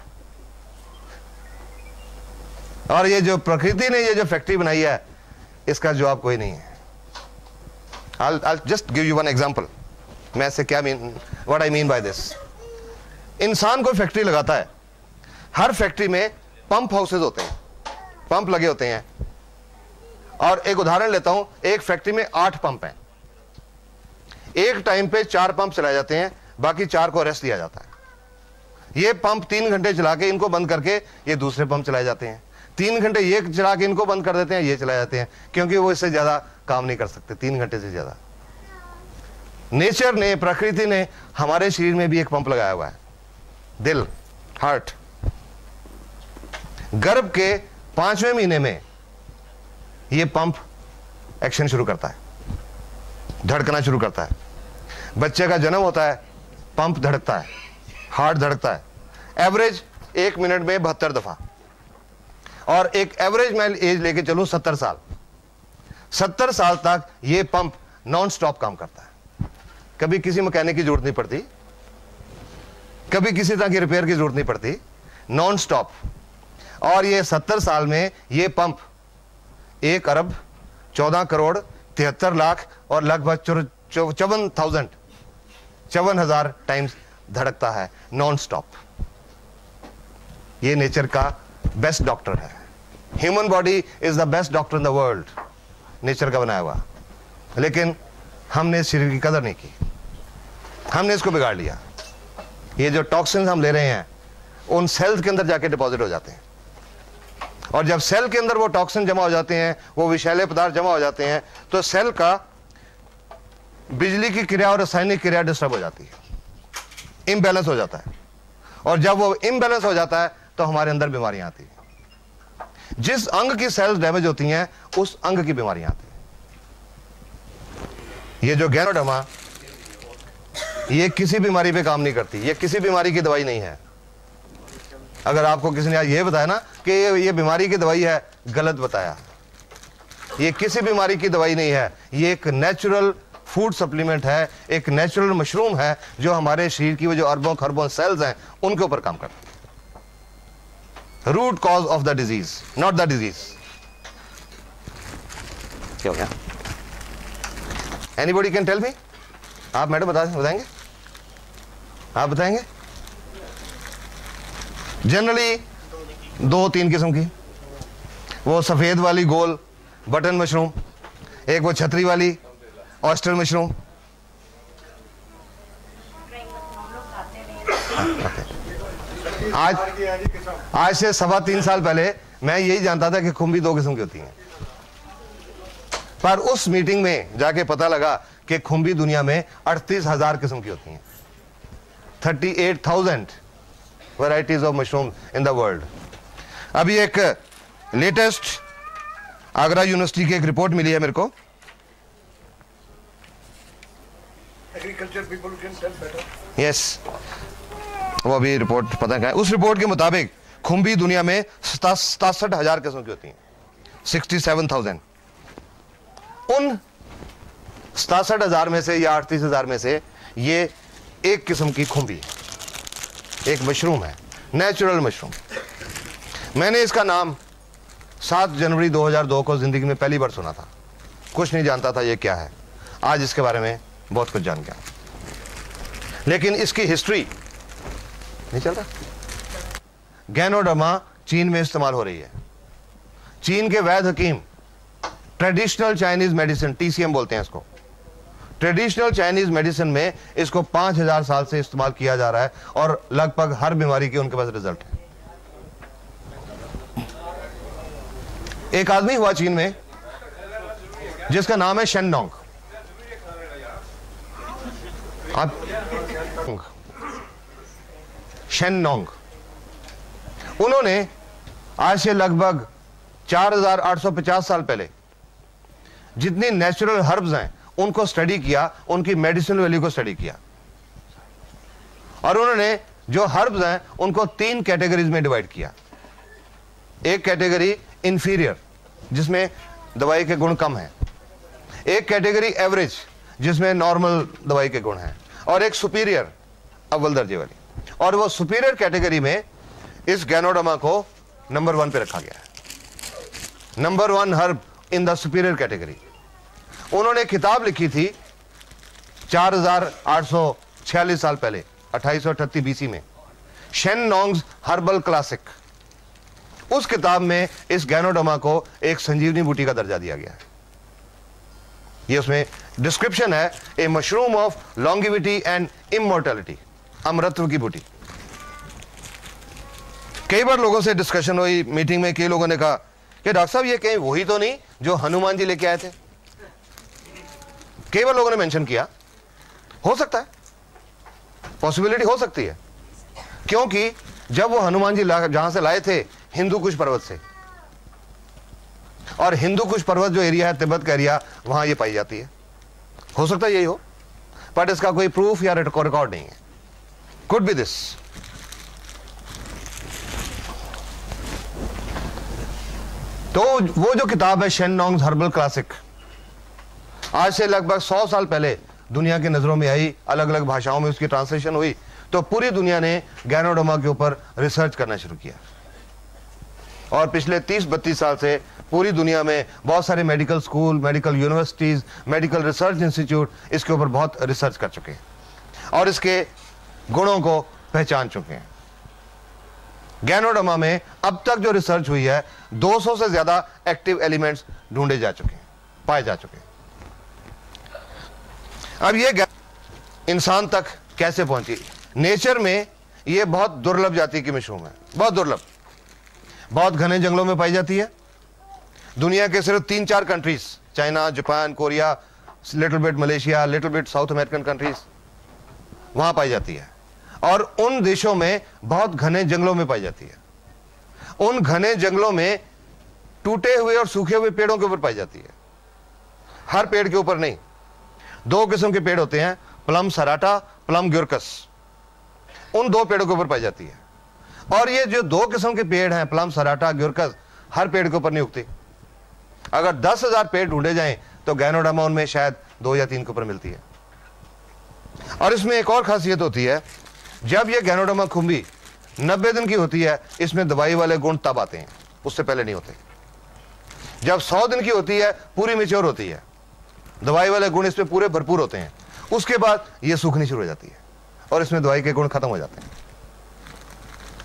और ये जो प्रकृति ने ये जो फैक्ट्री बनाई है, इसका जवाब कोई नहीं है। I'll just give you one example. मैं इससे क्या what I mean by this? इंसान कोई फैक्ट्री लगाता है, हर फैक्ट्री में पंप हाउसेज होते हैं, पंप लगे होते हैं। और एक उदाहरण लेता हूं, एक फैक्ट्री में 8 पंप हैं। एक टाइम पे 4 पंप चलाए जाते हैं, बाकी 4 को रेस्ट दिया जाता है। ये पंप 3 घंटे चला के इनको बंद करके ये दूसरे पंप चलाए जाते हैं। 3 घंटे ये चला के इनको बंद कर देते हैं, ये चलाए जाते हैं, क्योंकि वो इससे ज्यादा काम नहीं कर सकते 3 घंटे से ज्यादा। नेचर ने, प्रकृति ने हमारे शरीर में भी एक पंप लगाया हुआ है, दिल, हार्ट। गर्भ के 5वें महीने में ये पंप एक्शन शुरू करता है, धड़कना शुरू करता है। बच्चे का जन्म होता है, पंप धड़कता है, हार्ट धड़कता है, एवरेज 1 मिनट में 72 दफा। और एक एवरेज मैं एज लेके चलूं 70 साल, 70 साल तक ये पंप नॉन स्टॉप काम करता है। कभी किसी मैकेनिक की जरूरत नहीं पड़ती, कभी किसी तरह की रिपेयर की जरूरत नहीं पड़ती, नॉन स्टॉप। और ये 70 साल में ये पंप 1 अरब 14 करोड़ 73 लाख और लगभग 54,000 टाइम्स धड़कता है नॉन स्टॉप। ये नेचर का बेस्ट डॉक्टर है। Human body is the best doctor in the world, nature का बनाया हुआ। लेकिन हमने इस शरीर की कदर नहीं की, हमने इसको बिगाड़ लिया। ये जो टॉक्सिन्स हम ले रहे हैं, उन सेल्स के अंदर जाके डिपॉजिट हो जाते हैं। और जब सेल के अंदर वो टॉक्सिन जमा हो जाते हैं, वो विषैले पदार्थ जमा हो जाते हैं, तो सेल का बिजली की क्रिया और रासायनिक क्रिया डिस्टर्ब हो जाती है, इम्बैलेंस हो जाता है। और जब वो इम्बैलेंस हो जाता है, तो हमारे अंदर बीमारियां आती हैं। जिस अंग की सेल्स डैमेज होती हैं, उस अंग की बीमारियां आती हैं। ये जो गैनोडर्मा, ये किसी बीमारी पे काम नहीं करती, ये किसी बीमारी की दवाई नहीं है। अगर आपको किसी ने आज ये बताया ना कि ये बीमारी की दवाई है, गलत बताया। ये किसी बीमारी की दवाई नहीं है, ये एक नेचुरल फूड सप्लीमेंट है, एक नेचुरल मशरूम है, जो हमारे शरीर की वो जो अरबों खरबों सेल्स हैं, उनके ऊपर काम करता है। Root cause of the disease, not the disease. क्या हो गया? Anybody can tell me? आप मैडम बताएंगे? आप बताएंगे? जनरली 2-3 किस्म की, वो सफेद वाली गोल बटन मशरूम, एक वो छतरी वाली ऑयस्टर मशरूम, आज से 3.25 साल पहले मैं यही जानता था कि खुम्बी 2 किस्म की होती हैं, पर उस मीटिंग में जाके पता लगा कि खुम्बी दुनिया में 38,000 किस्म की होती हैं। 38,000 varieties of mushroom in the world. अभी एक लेटेस्ट आगरा यूनिवर्सिटी की एक रिपोर्ट मिली है मेरे को, agriculture people can tell better. Yes, वो अभी रिपोर्ट पता क्या है। उस रिपोर्ट के मुताबिक खुम्बी दुनिया में 67,000 किस्म की होती हैं, 67,000। उन 67,000 में से या 38,000 में से ये एक किस्म की खुम्बी है, एक मशरूम है, नेचुरल मशरूम। मैंने इसका नाम 7 जनवरी 2002 को जिंदगी में पहली बार सुना था, कुछ नहीं जानता था ये क्या है। आज इसके बारे में बहुत कुछ जान गया, लेकिन इसकी हिस्ट्री नहीं चल रहा। गैनोडर्मा चीन में इस्तेमाल हो रही है। चीन के वैद्य हकीम ट्रेडिशनल चाइनीज मेडिसिन, TCM बोलते हैं इसको, ट्रेडिशनल चाइनीज मेडिसिन में इसको 5,000 साल से इस्तेमाल किया जा रहा है और लगभग हर बीमारी के उनके पास रिजल्ट है। एक आदमी हुआ चीन में जिसका नाम है शेननोंग। शेननोंग, उन्होंने आज से लगभग 4,850 साल पहले जितनी नेचुरल हर्ब्स हैं उनको स्टडी किया, उनकी मेडिसिनल वैल्यू को स्टडी किया, और उन्होंने जो हर्ब्स हैं उनको 3 कैटेगरीज में डिवाइड किया। एक कैटेगरी इंफीरियर, जिसमें दवाई के गुण कम हैं, एक कैटेगरी एवरेज, जिसमें नॉर्मल दवाई के गुण हैं, और एक सुपीरियर, अव्वल दर्जे वाली। और वो सुपीरियर कैटेगरी में इस गैनोडर्मा को नंबर 1 पे रखा गया है, number 1 herb in the superior category. उन्होंने किताब लिखी थी 4,846 साल पहले, 2838 BC में, शेननोंग्स हर्बल क्लासिक। उस किताब में इस गैनोडर्मा को एक संजीवनी बूटी का दर्जा दिया गया है। ये उसमें डिस्क्रिप्शन है, a mushroom of longevity and immortality, अमरत्व की बूटी। कई बार लोगों से डिस्कशन हुई मीटिंग में, कई लोगों ने कहा कि डॉक्टर साहब ये कहीं वही तो नहीं जो हनुमान जी लेके आए थे। कई बार लोगों ने मेंशन किया, हो सकता है, पॉसिबिलिटी हो सकती है, क्योंकि जब वो हनुमान जी जहां से लाए थे हिंदू कुश पर्वत से, और हिंदू कुश पर्वत जो एरिया है, तिब्बत का एरिया, वहां ये पाई जाती है। हो सकता है यही हो, बट इसका कोई प्रूफ या रिकॉर्ड नहीं है। Could be this. तो वो जो किताब है शेननोंग्स हर्बल क्लासिक, आज से लगभग 100 साल पहले दुनिया की नजरों में आई, अलग अलग भाषाओं में उसकी ट्रांसलेशन हुई, तो पूरी दुनिया ने गैनोडर्मा के ऊपर रिसर्च करना शुरू किया, और पिछले 30-32 साल से पूरी दुनिया में बहुत सारे medical school, medical universities, medical research institute इसके ऊपर बहुत रिसर्च कर चुके हैं और इसके गुणों को पहचान चुके हैं। गैनोडर्मा में अब तक जो रिसर्च हुई है, 200 से ज्यादा एक्टिव एलिमेंट्स ढूंढे जा चुके हैं, पाए जा चुके हैं। अब ये इंसान तक कैसे पहुंची? नेचर में ये बहुत दुर्लभ जाति की मशरूम है, बहुत दुर्लभ, बहुत घने जंगलों में पाई जाती है। दुनिया के सिर्फ 3-4 countries, China, Japan, Korea, little bit Malaysia, little bit south American countries, वहां पाई जाती है, और उन देशों में बहुत घने जंगलों में पाई जाती है। उन घने जंगलों में टूटे हुए और सूखे हुए पेड़ों के ऊपर पाई जाती है, हर पेड़ के ऊपर नहीं। 2 किस्म के पेड़ होते हैं, प्लम सराटा, प्लम ग्यूरकस, उन 2 पेड़ों के ऊपर पाई जाती है। और ये जो 2 किस्म के पेड़ हैं, प्लम सराटा, ग्यूरकस, हर पेड़ के ऊपर नहीं उगती। अगर 10,000 पेड़ ढूंढे जाएं तो गैनोडर्मा उनमें शायद 2 या 3 के ऊपर मिलती है। और इसमें एक और खासियत होती है, जब ये गैनोडर्मा खुम्बी 90 दिन की होती है, इसमें दवाई वाले गुण तब आते हैं, उससे पहले नहीं होते। जब 100 दिन की होती है, पूरी मैच्योर होती है, दवाई वाले गुण इसमें पूरे भरपूर होते हैं, उसके बाद ये सूखनी शुरू हो जाती है और इसमें दवाई के गुण खत्म हो जाते हैं।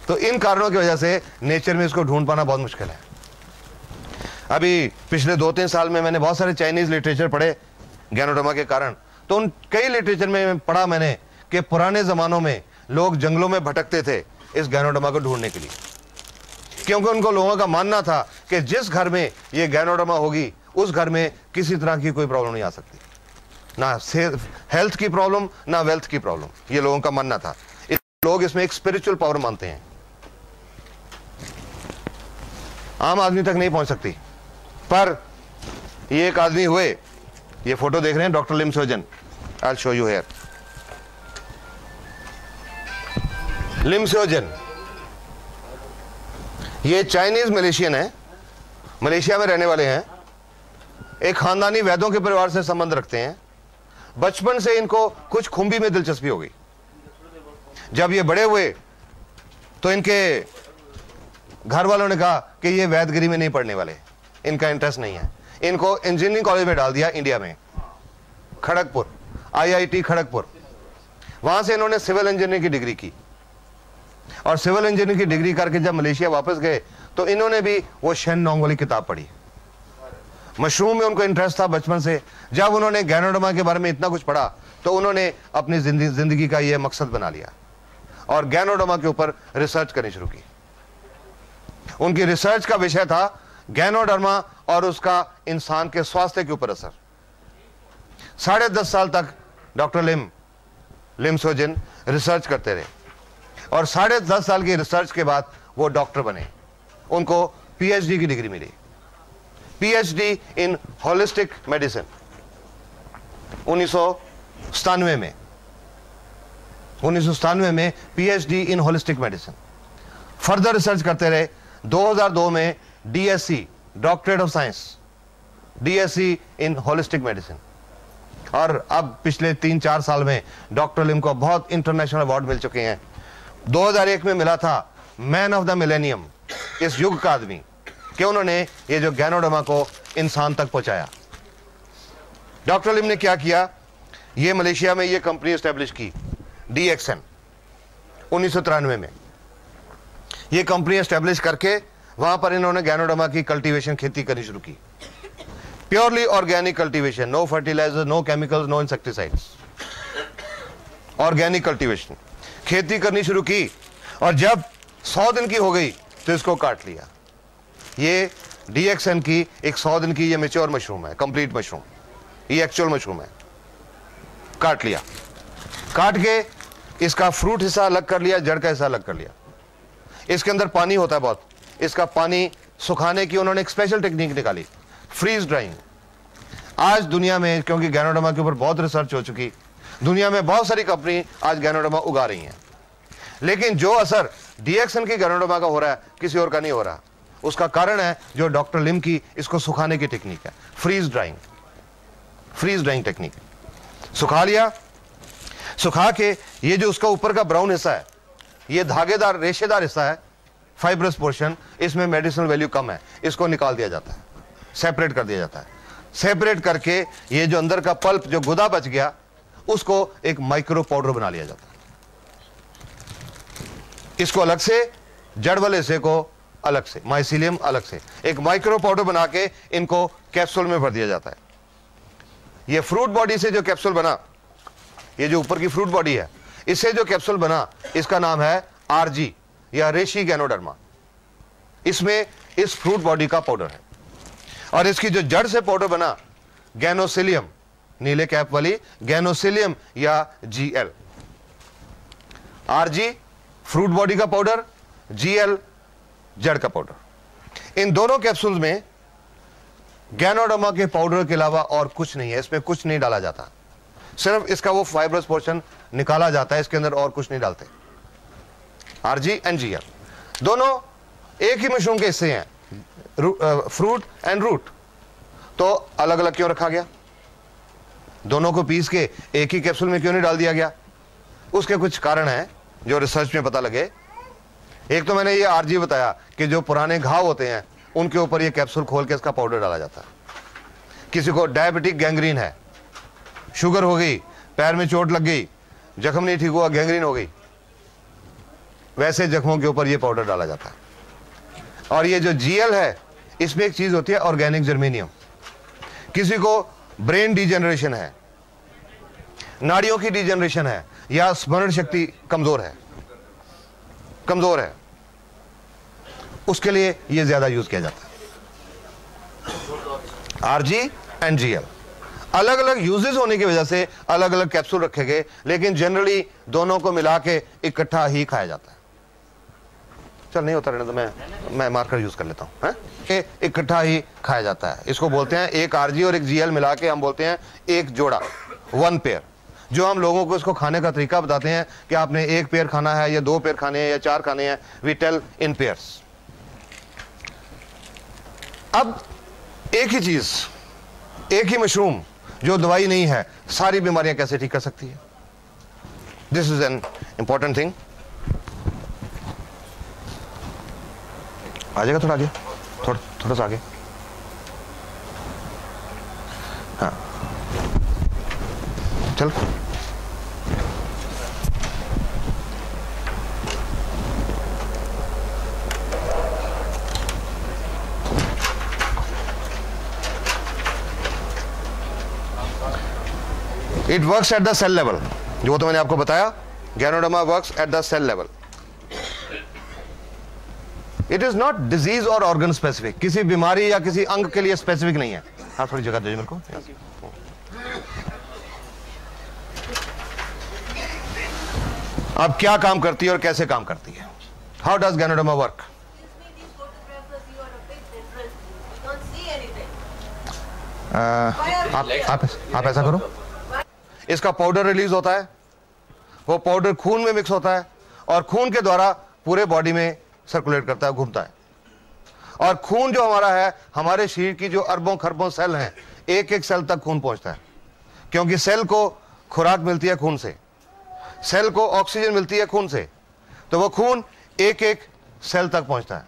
तो इन कारणों की वजह से नेचर में इसको ढूंढ पाना बहुत मुश्किल है। अभी पिछले 2-3 साल में मैंने बहुत सारे चाइनीज लिटरेचर पढ़े गैनोडर्मा के कारण, तो उन कई लिटरेचर में पढ़ा मैंने कि पुराने जमानों में लोग जंगलों में भटकते थे, इस गैनोडर्मा को ढूंढने के लिए, क्योंकि उनको लोगों का मानना था कि जिस घर में ये गैनोडर्मा होगी उस घर में किसी तरह की कोई प्रॉब्लम नहीं आ सकती, ना हेल्थ की प्रॉब्लम ना वेल्थ की प्रॉब्लम, ये लोगों का मानना था। लोग इसमें एक स्पिरिचुअल पावर मानते हैं, आम आदमी तक नहीं पहुंच सकती। पर ये एक आदमी हुए, ये फोटो देख रहे हैं, doctor Lim Sojan, I will show you here. Lim Sojan ये चाइनीज मलेशियन है, मलेशिया में रहने वाले हैं, एक खानदानी वैद्यों के परिवार से संबंध रखते हैं। बचपन से इनको कुछ खुंबी में दिलचस्पी हो गई। जब ये बड़े हुए तो इनके घर वालों ने कहा कि ये वैदगिरी में नहीं पढ़ने वाले, इनका इंटरेस्ट नहीं है। इनको इंजीनियरिंग कॉलेज में डाल दिया इंडिया में, खड़गपुर, IIT खड़गपुर। वहां से इन्होंने सिविल इंजीनियरिंग की डिग्री की, और सिविल इंजीनियरिंग की डिग्री करके जब मलेशिया वापस गए तो इन्होंने भी वो शेन नोंग वाली किताब पढ़ी। मशरूम में उनको इंटरेस्ट था बचपन से। जब उन्होंने गैनोडर्मा के बारे में इतना कुछ पढ़ा तो उन्होंने अपनी जिंदगी का ये मकसद बना लिया और गैनोडर्मा के ऊपर रिसर्च करनी शुरू की। उनकी रिसर्च का विषय था गैनोडर्मा और उसका इंसान के स्वास्थ्य के ऊपर असर। 10.5 साल तक डॉक्टर लिम सोजन रिसर्च करते रहे, और 10.5 साल की रिसर्च के बाद वो डॉक्टर बने। उनको PhD की डिग्री मिली, PhD इन होलिस्टिक मेडिसिन 1997 में। 1997 में PhD इन होलिस्टिक मेडिसिन। फर्दर रिसर्च करते रहे। 2002 में DSc, doctorate of science, DSc in holistic medicine. और अब पिछले 3-4 साल में डॉक्टर लिम को बहुत इंटरनेशनल अवार्ड मिल चुके हैं। 2001 में मिला था मैन ऑफ द मिलेनियम, इस युग का आदमी, कि उन्होंने ये जो गैनोडर्मा को इंसान तक पहुंचाया। डॉक्टर लिम ने क्या किया, ये मलेशिया में ये कंपनी एस्टेब्लिश की, DXN 1993 में। ये कंपनी एस्टेब्लिश करके वहां पर इन्होंने गैनोडर्मा की कल्टीवेशन, खेती करनी शुरू की। Purely organic cultivation, no fertiliser, no chemicals, no insecticides, organic cultivation, खेती करनी शुरू की। और जब 100 दिन की हो गई तो इसको काट लिया। ये DXN की एक 100 दिन की ये मैच्योर मशरूम है, कंप्लीट मशरूम, ये एक्चुअल मशरूम है। काट लिया, काट के इसका फ्रूट हिस्सा अलग कर लिया, जड़ का हिस्सा अलग कर लिया। इसके अंदर पानी होता है बहुत, इसका पानी सुखाने की उन्होंने एक स्पेशल टेक्निक निकाली, फ्रीज ड्राइंग। आज दुनिया में, क्योंकि गैनोडर्मा के ऊपर बहुत रिसर्च हो चुकी, दुनिया में बहुत सारी कंपनी आज गैनोडर्मा उगा रही हैं, लेकिन जो असर DXN की गैनोडर्मा का हो रहा है किसी और का नहीं हो रहा। उसका कारण है जो डॉक्टर लिम की इसको सुखाने की टेक्निक है, फ्रीज ड्राइंग टेक्निक। सुखा लिया, सुखा के ये जो उसका ऊपर का ब्राउन हिस्सा है, ये धागेदार रेशेदार हिस्सा है, फाइब्रस पोर्शन, इसमें मेडिसिनल वैल्यू कम है, इसको निकाल दिया जाता है, सेपरेट कर दिया जाता है। सेपरेट करके ये जो अंदर का पल्प, जो गुदा बच गया, उसको एक माइक्रो पाउडर बना लिया जाता है। इसको अलग से, जड़ वाले हिस्से को अलग से, माइसीलियम अलग से, एक माइक्रो पाउडर बना के इनको कैप्सूल में भर दिया जाता है। ये फ्रूट बॉडी से जो कैप्सूल बना, ये जो ऊपर की फ्रूट बॉडी है, इससे जो कैप्सूल बना, इसका नाम है RG या रेशी गैनोडर्मा। इसमें इस फ्रूट बॉडी का पाउडर है। और इसकी जो जड़ से पाउडर बना, गैनोसिलियम, नीले कैप वाली गैनोसिलियम या GL। RG फ्रूट बॉडी का पाउडर, GL जड़ का पाउडर। इन दोनों कैप्सूल्स में गैनोडर्मा के पाउडर के अलावा और कुछ नहीं है, इसमें कुछ नहीं डाला जाता, सिर्फ इसका वो फाइब्रस पोर्शन निकाला जाता है, इसके अंदर और कुछ नहीं डालते। RG एंड GL दोनों एक ही मशरूम के हिस्से हैं, फ्रूट एंड रूट। तो अलग अलग क्यों रखा गया? दोनों को पीस के एक ही कैप्सूल में क्यों नहीं डाल दिया गया? उसके कुछ कारण हैं जो रिसर्च में पता लगे। एक तो मैंने ये RG बताया कि जो पुराने घाव होते हैं उनके ऊपर ये कैप्सूल खोल के इसका पाउडर डाला जाता है। किसी को डायबिटिक गैंग्रीन है, शुगर हो गई, पैर में चोट लग गई, जख्म नहीं ठीक हुआ, गैंग्रीन हो गई, वैसे जख्मों के ऊपर ये पाउडर डाला जाता है। और ये जो GL है, इसमें एक चीज होती है ऑर्गेनिक जर्मेनियम। किसी को ब्रेन डिजेनरेशन है, नाड़ियों की डिजेनरेशन है, या स्मरण शक्ति कमजोर है, कमजोर है, उसके लिए यह ज्यादा यूज किया जाता है। आरजी एंड जीएल अलग अलग यूजेस होने की वजह से अलग अलग कैप्सूल रखे गए, लेकिन जनरली दोनों को मिला के इकट्ठा ही खाया जाता है। चल नहीं होता रहने तो मैं मार्कर यूज कर लेता हूं। इकट्ठा ही खाया जाता है। इसको बोलते हैं, एक आरजी और एक जीएल मिला के हम बोलते हैं एक जोड़ा, 1 पेयर। जो हम लोगों को इसको खाने का तरीका बताते हैं कि आपने 1 पेयर खाना है या 2 पेयर खाने हैं या 4 खाने हैं, वी टेल इन पेयर्स। अब एक ही चीज, एक ही मशरूम जो दवाई नहीं है, सारी बीमारियां कैसे ठीक कर सकती है? This is an important thing. आ जाएगा थोड़ा आगे, थोड़ा सा आगे। हाँ चल। It works at the cell level, जो तो मैंने आपको बताया, ganoderma works at the cell level. It is not disease or organ specific, किसी बीमारी या किसी अंग के लिए स्पेसिफिक नहीं है। हाँ थोड़ी जगह दीजिए मेरे को। अब क्या काम करती है और कैसे काम करती है? How does ganoderma work? आप ऐसा करो, इसका पाउडर रिलीज होता है, वो पाउडर खून में मिक्स होता है और खून के द्वारा पूरे बॉडी में सर्कुलेट करता है, घूमता है। और खून जो हमारा है, हमारे शरीर की जो अरबों खरबों सेल हैं, एक एक सेल तक खून पहुंचता है, क्योंकि सेल को खुराक मिलती है खून से, सेल को ऑक्सीजन मिलती है खून से, तो वो खून एक एक सेल तक पहुंचता है।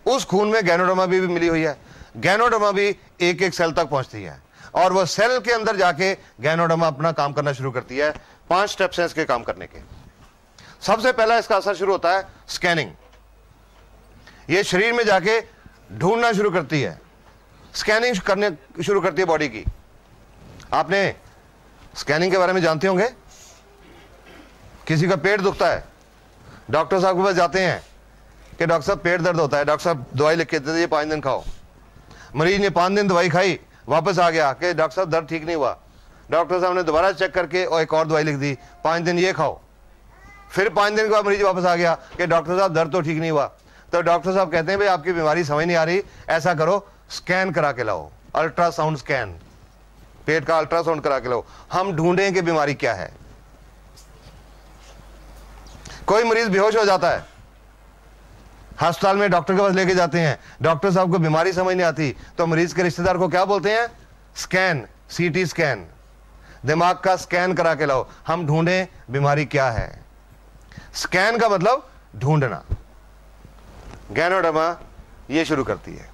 उस खून में गैनोडर्मा भी मिली हुई है, गैनोडर्मा भी एक एक सेल तक पहुंचती है और वो सेल के अंदर जाके गैनोडर्मा अपना काम करना शुरू करती है। 5 स्टेप्स हैं इसके काम करने के। सबसे पहला इसका असर शुरू होता है स्कैनिंग। ये शरीर में जाके ढूंढना शुरू करती है, स्कैनिंग करने शुरू करती है बॉडी की। आपने स्कैनिंग के बारे में जानते होंगे। किसी का पेट दुखता है, डॉक्टर साहब के पास जाते हैं कि डॉक्टर साहब पेट दर्द होता है, डॉक्टर साहब दवाई लिख के देते, ये 5 दिन खाओ। मरीज ने 5 दिन दवाई खाई, वापस आ गया कि डॉक्टर साहब दर्द ठीक नहीं हुआ। डॉक्टर साहब ने दोबारा चेक करके और एक और दवाई लिख दी, 5 दिन ये खाओ। फिर 5 दिन के बाद मरीज वापस आ गया कि डॉक्टर साहब दर्द तो ठीक नहीं हुआ। तो डॉक्टर साहब कहते हैं भाई आपकी बीमारी समझ नहीं आ रही, ऐसा करो स्कैन करा के लाओ, अल्ट्रासाउंड स्कैन, पेट का अल्ट्रासाउंड करा के लाओ, हम ढूंढें कि बीमारी क्या है। कोई मरीज बेहोश हो जाता है, अस्पताल में डॉक्टर के पास लेके जाते हैं, डॉक्टर साहब को बीमारी समझ नहीं आती, तो मरीज के रिश्तेदार को क्या बोलते हैं? स्कैन, सीटी स्कैन, दिमाग का स्कैन करा के लाओ, हम ढूंढें बीमारी क्या है। स्कैन का मतलब ढूंढना। गैनोडर्मा ये शुरू करती है,